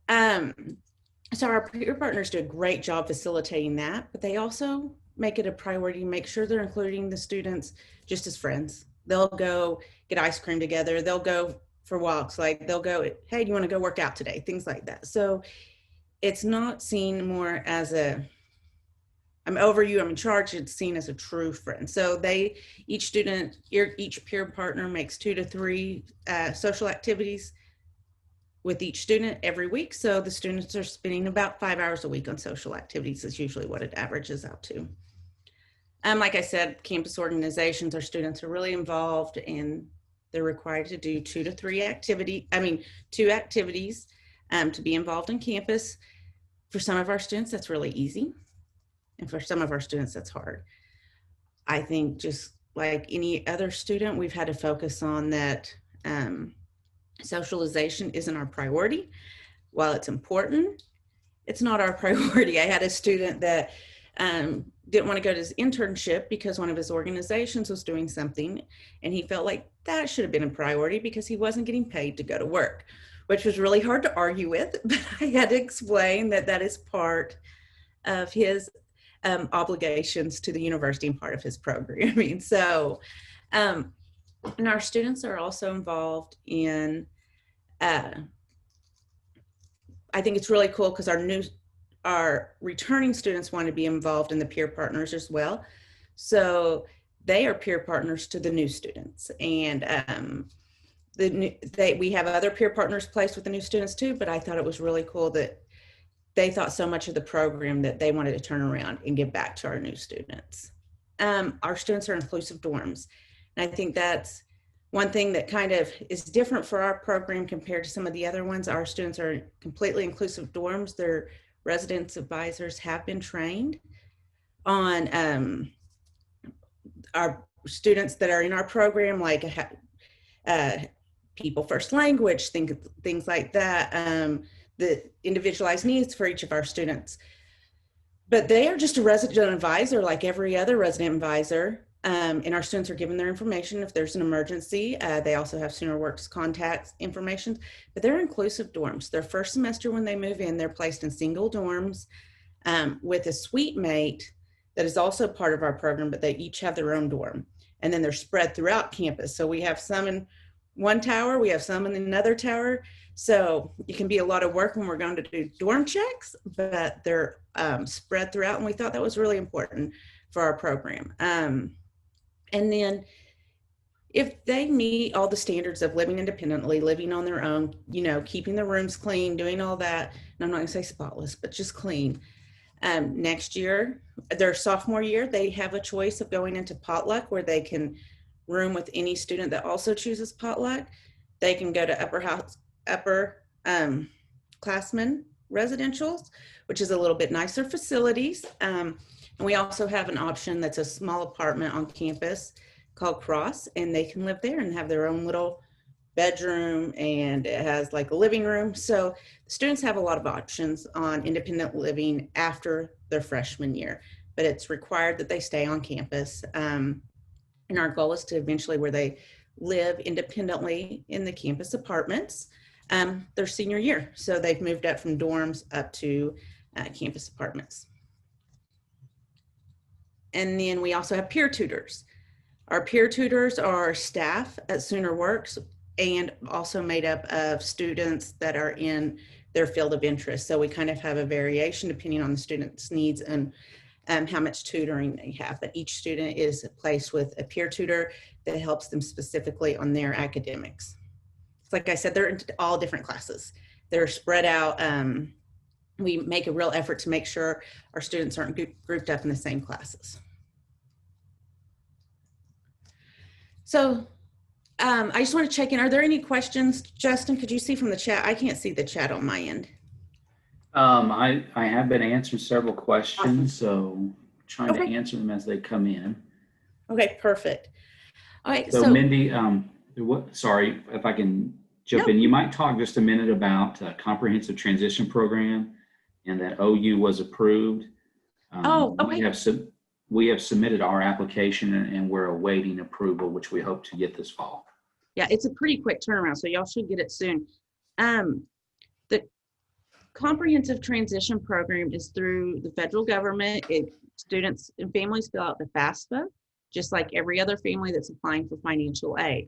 So our peer partners do a great job facilitating that, but they also make it a priority to make sure they're including the students just as friends. They'll go get ice cream together. They'll go for walks. Like they'll go, hey, do you want to go work out today? Things like that. So it's not seen more as I'm over you, I'm in charge. It's seen as a true friend. So each peer partner makes 2 to 3 social activities with each student every week. So the students are spending about 5 hours a week on social activities is usually what it averages out to. Like I said, campus organizations, our students are really involved, and they're required to do 2 to 3 2 activities to be involved in campus. For some of our students, that's really easy. And for some of our students, that's hard. I think just like any other student, we've had to focus on that socialization isn't our priority. While it's important, it's not our priority. I had a student that didn't want to go to his internship because one of his organizations was doing something, and he felt like that should have been a priority because he wasn't getting paid to go to work, which was really hard to argue with, but I had to explain that that is part of his obligations to the university and part of his programming. So, and our students are also involved in, I think it's really cool because our returning students want to be involved in the peer partners as well. So they are peer partners to the new students, and we have other peer partners placed with the new students too, but I thought it was really cool that they thought so much of the program that they wanted to turn around and give back to our new students. Our students are inclusive dorms. And I think that's one thing that kind of is different for our program compared to some of the other ones. Our students are completely inclusive dorms. Their residence advisors have been trained on our students that are in our program, like people first language, things like that, the individualized needs for each of our students. But they are just a resident advisor like every other resident advisor. And our students are given their information if there's an emergency. They also have Sooner Works contact information, but they're inclusive dorms. Their first semester when they move in, they're placed in single dorms with a suite mate that is also part of our program, but they each have their own dorm. And then they're spread throughout campus. So we have some in one tower, we have some in another tower. So it can be a lot of work when we're going to do dorm checks, but they're spread throughout. And we thought that was really important for our program. And then if they meet all the standards of living independently, living on their own, keeping the rooms clean, doing all that, and I'm not gonna say spotless, but just clean. Next year, their sophomore year, they have a choice of going into potluck where they can room with any student that also chooses potluck. They can go to upper classmen residentials, which is a little bit nicer facilities. And we also have an option that's a small apartment on campus called Cross, and they can live there and have their own little bedroom, and it has like a living room. So the students have a lot of options on independent living after their freshman year, but it's required that they stay on campus. And our goal is to eventually where they live independently in the campus apartments their senior year. So they've moved up from dorms up to campus apartments. And then we also have peer tutors. Our peer tutors are staff at Sooner Works and also made up of students that are in their field of interest. So we kind of have a variation depending on the student's needs and how much tutoring they have. But each student is placed with a peer tutor that helps them specifically on their academics. Like I said, they're in all different classes. They're spread out we make a real effort to make sure our students aren't grouped up in the same classes. So I just want to check in. Are there any questions? Justin, could you see from the chat? I can't see the chat on my end. I have been answering several questions, so trying to answer them as they come in. Okay, perfect. All right, So Mindy, sorry if I can jump in. You might talk just a minute about comprehensive transition program and that OU was approved. Okay. We have submitted our application and we're awaiting approval, which we hope to get this fall. Yeah, it's a pretty quick turnaround, so y'all should get it soon. The comprehensive transition program is through the federal government. Students and families fill out the FAFSA, just like every other family that's applying for financial aid.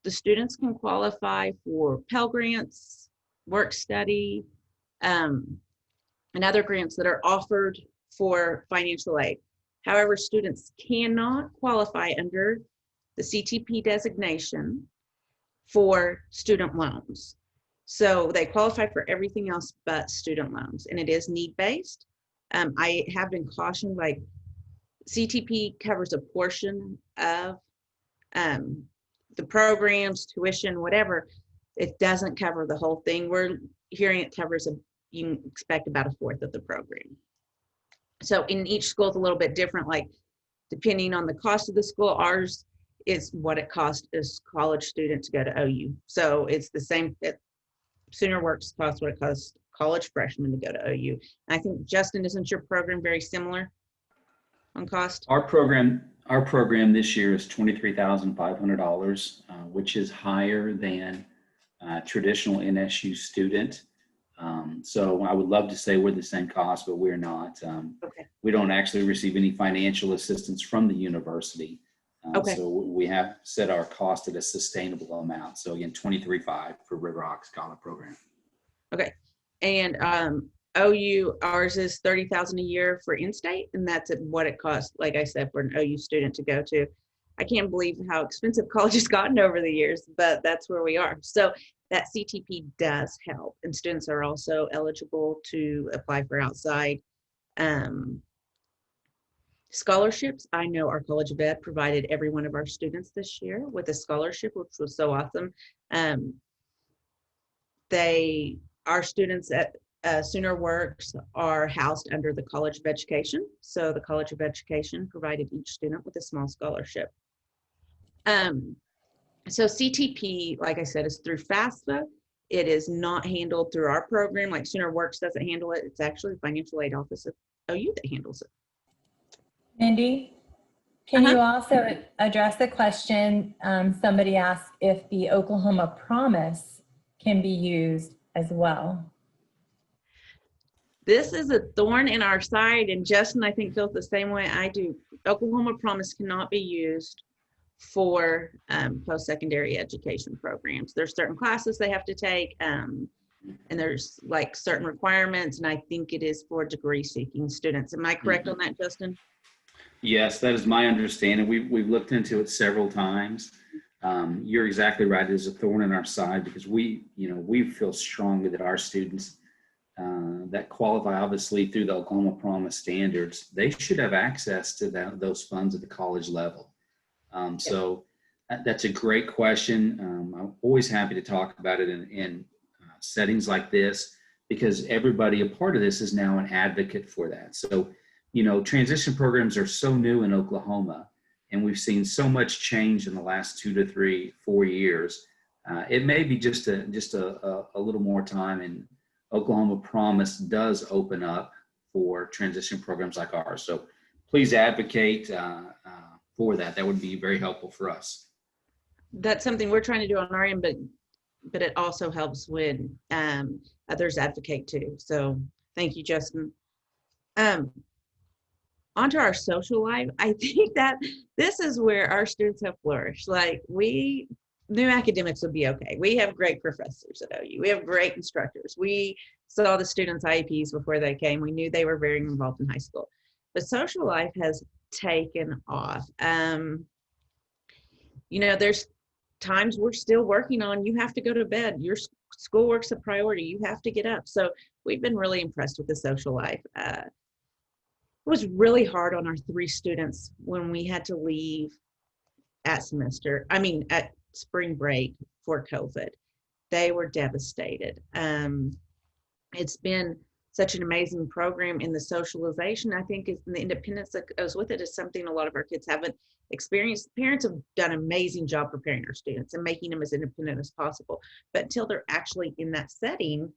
The students can qualify for Pell Grants, work study, and other grants that are offered for financial aid. However, students cannot qualify under the CTP designation for student loans. So they qualify for everything else but student loans, and it is need-based. I have been cautioned, like CTP covers a portion of the programs, tuition, whatever. It doesn't cover the whole thing. We're hearing it covers, you can expect about a fourth of the program. So in each school it's a little bit different, like depending on the cost of the school. Ours is what it costs a college student to go to OU. So it's the same. Sooner Works costs what it costs college freshmen to go to OU. And I think, Justin, isn't your program very similar on cost? Our program this year is $23,500, which is higher than traditional NSU student. So I would love to say we're the same cost, but we're not. Okay. We don't actually receive any financial assistance from the university. Okay. So we have set our cost at a sustainable amount. So again, $23,500 for RiverHawks Scholar Program. Okay. And OU, ours is $30,000 a year for in-state, and that's what it costs, like I said, for an OU student to go to. I can't believe how expensive college has gotten over the years, but that's where we are. So that CTP does help, and students are also eligible to apply for outside scholarships. I know our College of Ed provided every one of our students this year with a scholarship, which was so awesome. Our students at Sooner Works are housed under the College of Education. So the College of Education provided each student with a small scholarship. So CTP, like I said, is through FAFSA. It is not handled through our program. Like Sooner Works doesn't handle it. It's actually the Financial Aid Office of OU that handles it. Mindy, can you also address the question somebody asked if the Oklahoma Promise can be used as well? This is a thorn in our side, and Justin, I think, feels the same way I do. Oklahoma Promise cannot be used for post-secondary education programs. There's certain classes they have to take, and there's like certain requirements, and I think it is for degree-seeking students. Am I correct on that, Justin? Yes, that is my understanding. We've looked into it several times. You're exactly right. It is a thorn in our side because we feel strongly that our students that qualify, obviously through the Oklahoma Promise standards, they should have access to those funds at the college level. So that's a great question. I'm always happy to talk about it in settings like this because everybody, a part of this, is now an advocate for that. So, transition programs are so new in Oklahoma, and we've seen so much change in the last 2 to 3, 4 years. It may be just a little more time, and Oklahoma Promise does open up for transition programs like ours. So please advocate for that. That would be very helpful for us. That's something we're trying to do on our end, but it also helps when others advocate too. So thank you, Justin. Onto our social life, I think that this is where our students have flourished. Like new academics would be okay. We have great professors at OU. We have great instructors. We saw the students' IEPs before they came. We knew they were very involved in high school. But social life has taken off. There's times we're still working on, you have to go to bed. Your schoolwork's a priority. You have to get up. So we've been really impressed with the social life. It was really hard on our 3 students when we had to leave at spring break for COVID. They were devastated. It's been such an amazing program, in the socialization, I think, is the independence that goes with it, is something a lot of our kids haven't experienced. Parents have done an amazing job preparing our students and making them as independent as possible. But until they're actually in that setting,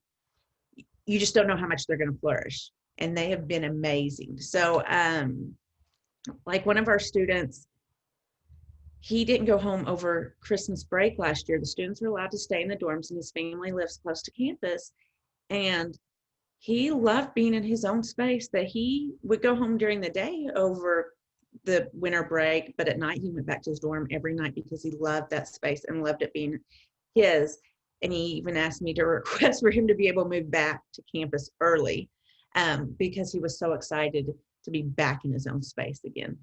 you just don't know how much they're going to flourish. And they have been amazing. So like one of our students, he didn't go home over Christmas break last year. The students were allowed to stay in the dorms, and his family lives close to campus. And he loved being in his own space, that he would go home during the day over the winter break, but at night he went back to his dorm every night because he loved that space and loved it being his. And he even asked me to request for him to be able to move back to campus early, because he was so excited to be back in his own space again.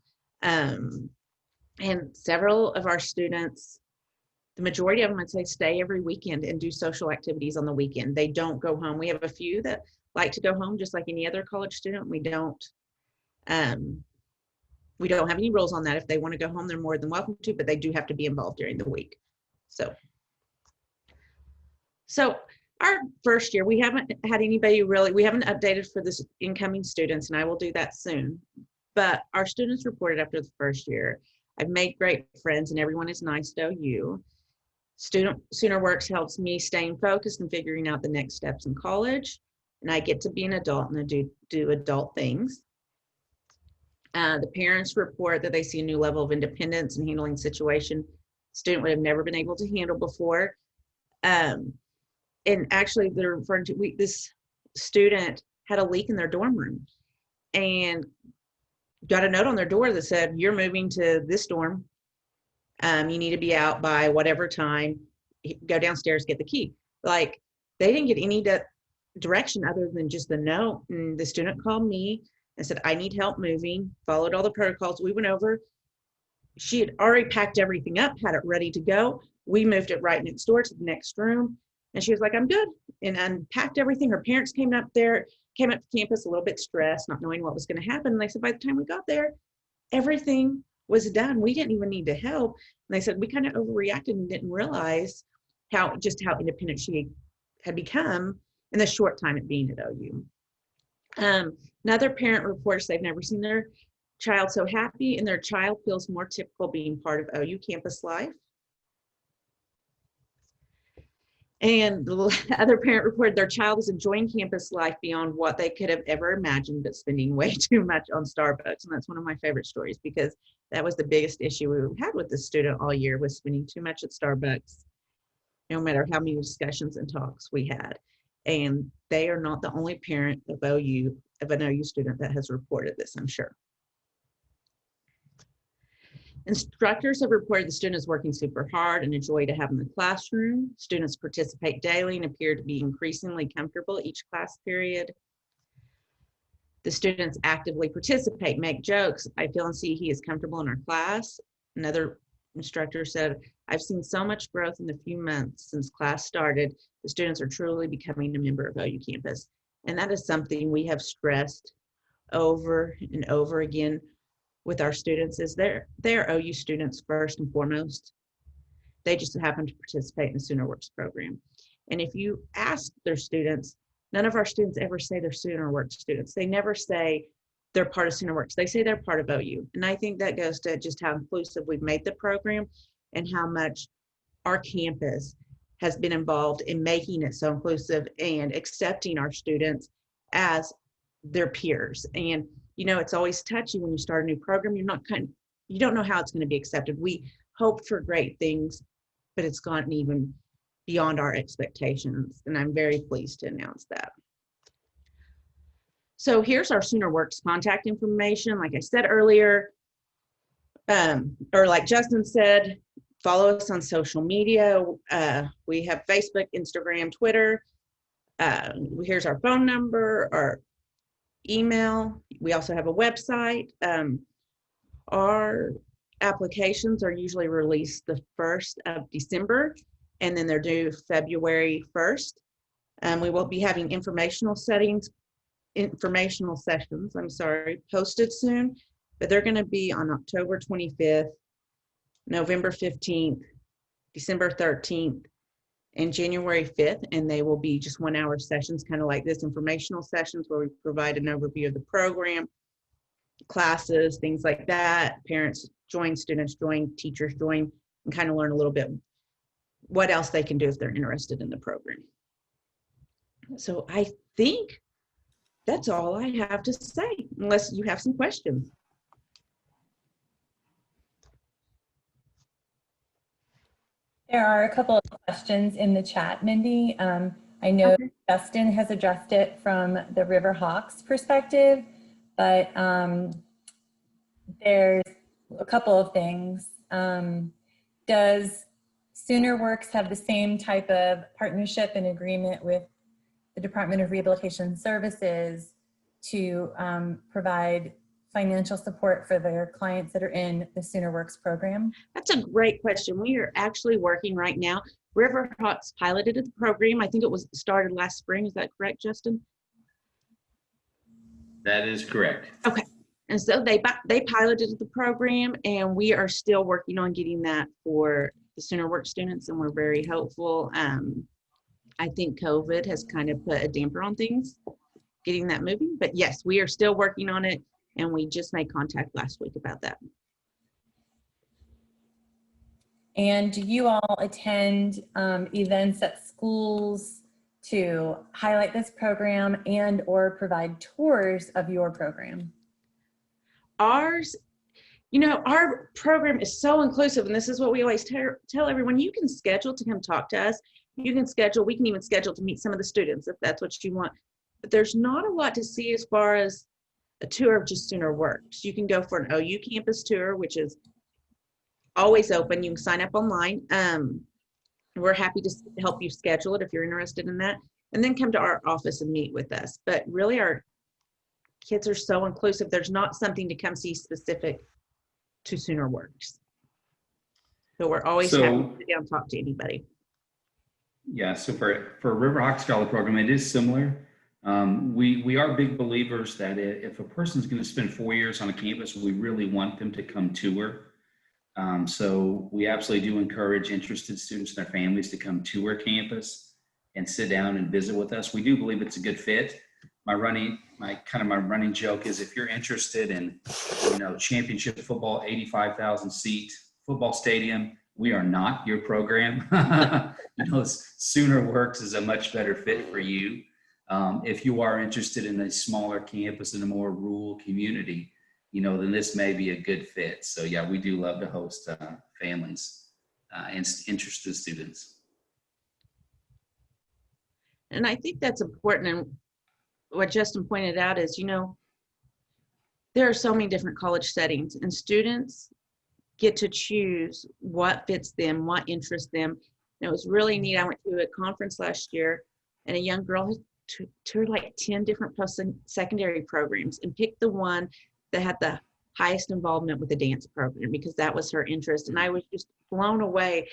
And several of our students, the majority of them, I'd say, stay every weekend and do social activities on the weekend. They don't go home. We have a few that like to go home just like any other college student. We don't have any rules on that. If they want to go home, they're more than welcome to, but they do have to be involved during the week. So our first year, we haven't had anybody really, we haven't updated for this incoming students, and I will do that soon. But our students reported after the first year, I've made great friends and everyone is nice to OU. SoonerWorks helps me staying focused and figuring out the next steps in college. And I get to be an adult and do adult things. The parents report that they see a new level of independence in handling situation student would have never been able to handle before. And actually they're referring to, this student had a leak in their dorm room and got a note on their door that said, "You're moving to this dorm. You need to be out by whatever time. Go downstairs, get the key." Like, they didn't get any direction other than just the note. And the student called me and said, "I need help moving," followed all the protocols. We went over. She had already packed everything up, had it ready to go. We moved it right next door to the next room. And she was like, "I'm good," and unpacked everything. Her parents came up to campus a little bit stressed, not knowing what was going to happen. And they said, by the time we got there, everything was done. We didn't even need to help. And they said, we kind of overreacted and didn't realize how independent she had become in the short time at being at OU. Another parent reports they've never seen their child so happy, and their child feels more typical being part of OU campus life. And the other parent reported their child is enjoying campus life beyond what they could have ever imagined, but spending way too much on Starbucks. And that's one of my favorite stories, because that was the biggest issue we had with this student all year, was spending too much at Starbucks, no matter how many discussions and talks we had. And they are not the only parent of an OU student that has reported this, I'm sure. Instructors have reported the student is working super hard and a joy to have in the classroom. Students participate daily and appear to be increasingly comfortable each class period. The students actively participate, make jokes. I feel and see he is comfortable in our class. Another instructor said, "I've seen so much growth in the few months since class started. The students are truly becoming a member of OU campus." And that is something we have stressed over and over again with our students, is they're OU students first and foremost. They just happen to participate in the SoonerWorks program. And if you ask their students, none of our students ever say they're SoonerWorks students. They never say they're part of SoonerWorks. They say they're part of OU. And I think that goes to just how inclusive we've made the program and how much our campus has been involved in making it so inclusive and accepting our students as their peers. And you know, it's always touchy when you start a new program. You don't know how it's going to be accepted. We hope for great things, but it's gotten even beyond our expectations. And I'm very pleased to announce that. So here's our SoonerWorks contact information. Like I said earlier, or like Justin said, follow us on social media. We have Facebook, Instagram, Twitter. Here's our phone number, our email. We also have a website. Our applications are usually released the 1st of December, and then they're due February 1st. We will be having informational sessions, posted soon, but they're going to be on October 25th, November 15th, December 13th, and January 5th, and they will be just 1 hour sessions, kind of like this, informational sessions where we provide an overview of the program, classes, things like that. Parents join, students join, teachers join, and kind of learn a little bit what else they can do if they're interested in the program. So I think that's all I have to say, unless you have some questions. There are a couple of questions in the chat, Mindy. I know Justin has addressed it from the RiverHawks perspective, but there's a couple of things. Does SoonerWorks have the same type of partnership and agreement with the Department of Rehabilitation Services to provide financial support for their clients that are in the SoonerWorks program? That's a great question. We are actually working right now. RiverHawks piloted the program. I think it was started last spring. Is that correct, Justin? That is correct. Okay. And so they piloted the program, and we are still working on getting that for the SoonerWorks students, and we're very hopeful. I think COVID has kind of put a damper on things, getting that moving. But yes, we are still working on it, and we just made contact last week about that. And do you all attend events at schools to highlight this program and or provide tours of your program? Ours, you know, our program is so inclusive, and this is what we always tell everyone. You can schedule to come talk to us. You can schedule, we can even schedule to meet some of the students if that's what you want. But there's not a lot to see as far as a tour of just SoonerWorks. You can go for an OU campus tour, which is always open. You can sign up online. We're happy to help you schedule it if you're interested in that. And then come to our office and meet with us. But really, our kids are so inclusive. There's not something to come see specific to SoonerWorks. So we're always happy to sit down and talk to anybody. Yeah, so for RiverHawks Scholar Program, it is similar. We are big believers that if a person's going to spend 4 years on a campus, we really want them to come tour. So we absolutely do encourage interested students and their families to come tour campus and sit down and visit with us. We do believe it's a good fit. My running joke is, if you're interested in, championship football, 85,000 seat football stadium, we are not your program. SoonerWorks is a much better fit for you. If you are interested in a smaller campus in a more rural community, then this may be a good fit. So yeah, we do love to host families and interested students. And I think that's important. And what Justin pointed out is, there are so many different college settings, and students get to choose what fits them, what interests them. And it was really neat. I went to a conference last year, and a young girl toured like 10 different post-secondary programs and picked the one that had the highest involvement with the dance program, because that was her interest. And I was just blown away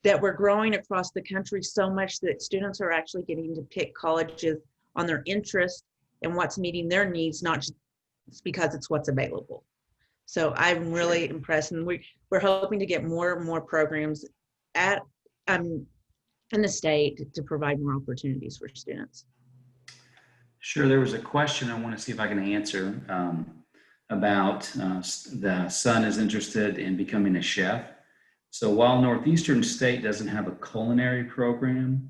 that we're growing across the country so much that students are actually getting to pick colleges on their interest and what's meeting their needs, not just because it's what's available. So I'm really impressed, and we're hoping to get more and more programs in the state to provide more opportunities for students. Sure. There was a question I want to see if I can answer about the son is interested in becoming a chef. So while Northeastern State doesn't have a culinary program,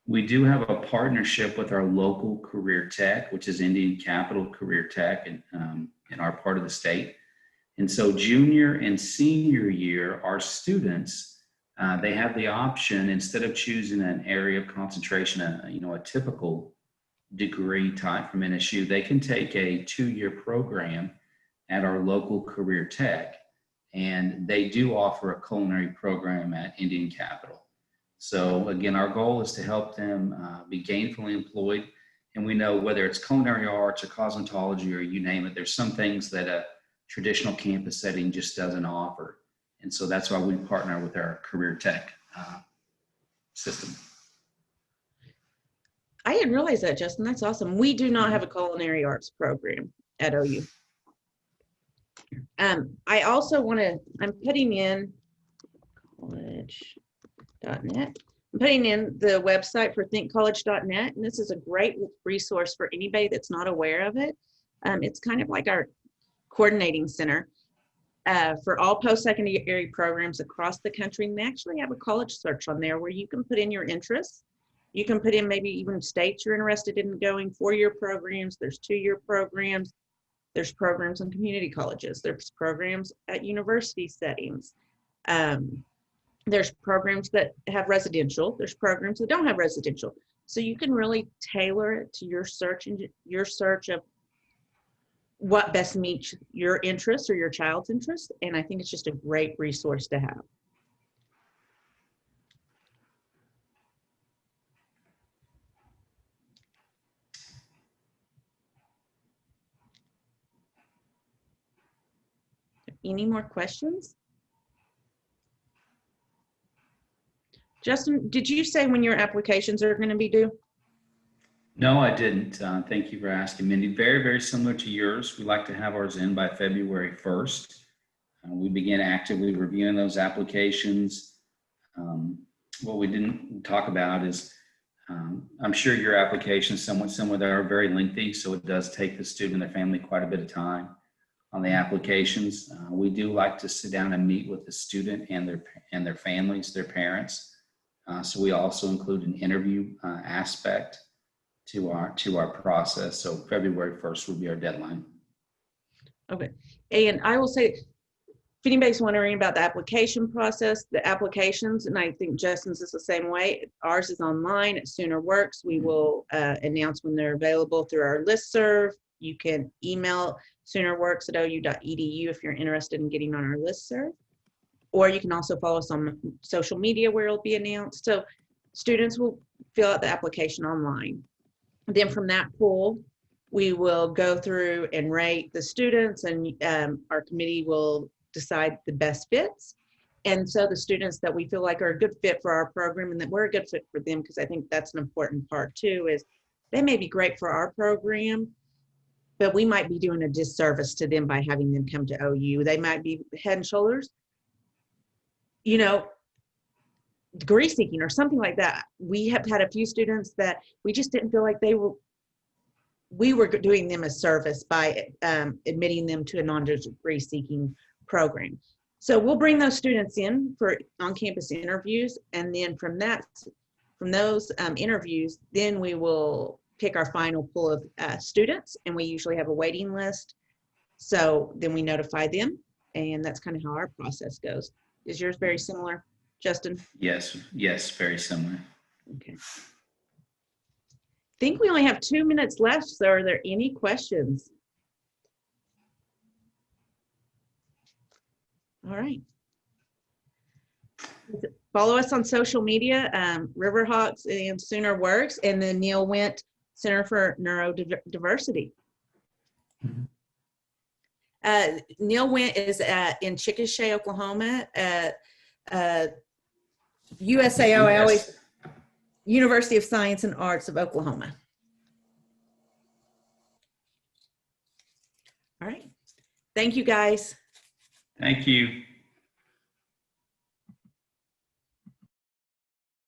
we do have a partnership with our local career tech, which is Indian Capital Career Tech in our part of the state. And so junior and senior year, our students, they have the option, instead of choosing an area of concentration, a typical degree type from NSU, they can take a 2-year program at our local career tech. And they do offer a culinary program at Indian Capital. So again, our goal is to help them be gainfully employed. And we know whether it's culinary arts or cosmetology or you name it, there's some things that a traditional campus setting just doesn't offer. And so that's why we partner with our career tech system. I didn't realize that, Justin. That's awesome. We do not have a culinary arts program at OU. I also want to, I'm putting in college.net. I'm putting in the website for thinkcollege.net, and this is a great resource for anybody that's not aware of it. It's kind of like our coordinating center for all post-secondary programs across the country. And they actually have a college search on there where you can put in your interests. You can put in maybe even states you're interested in going, 4-year programs, there's 2-year programs, there's programs in community colleges, there's programs at university settings. There's programs that have residential, there's programs that don't have residential. So you can really tailor it to your search and your search of what best meets your interests or your child's interests. And I think it's just a great resource to have. Any more questions? Justin, did you say when your applications are going to be due? No, I didn't. Thank you for asking, Mindy. Very, very similar to yours. We like to have ours in by February 1st. We begin actively reviewing those applications. What we didn't talk about is, I'm sure your application is somewhat similar. They are very lengthy, so it does take the student and their family quite a bit of time on the applications. We do like to sit down and meet with the student and their families, their parents. So we also include an interview aspect to our process. So February 1st would be our deadline. Okay. And I will say, if anybody's wondering about the application process, the applications, and I think Justin's is the same way, ours is online at Sooner Works. We will announce when they're available through our listserv. You can email soonerworks@ou.edu if you're interested in getting on our listserv. Or you can also follow us on social media where it'll be announced. So students will fill out the application online. Then from that pool, we will go through and rate the students, and our committee will decide the best fits. And so the students that we feel like are a good fit for our program and that we're a good fit for them, because I think that's an important part too, is they may be great for our program, but we might be doing a disservice to them by having them come to OU. They might be head and shoulders, you know, degree seeking or something like that. We have had a few students that we just didn't feel like we were doing them a service by admitting them to a non-degree seeking program. So we'll bring those students in for on-campus interviews, and then from those interviews, then we will pick our final pool of students, and we usually have a waiting list. So then we notify them, and that's kind of how our process goes. Is yours very similar, Justin? Yes, very similar. Okay. I think we only have 2 minutes left, so are there any questions? All right. Follow us on social media, RiverHawks and Sooner Works, and the Neill-Wint Center for Neurodiversity. Neill-Wint is in Chickasha, Oklahoma, at USAO, University of Science and Arts of Oklahoma. All right. Thank you, guys. Thank you.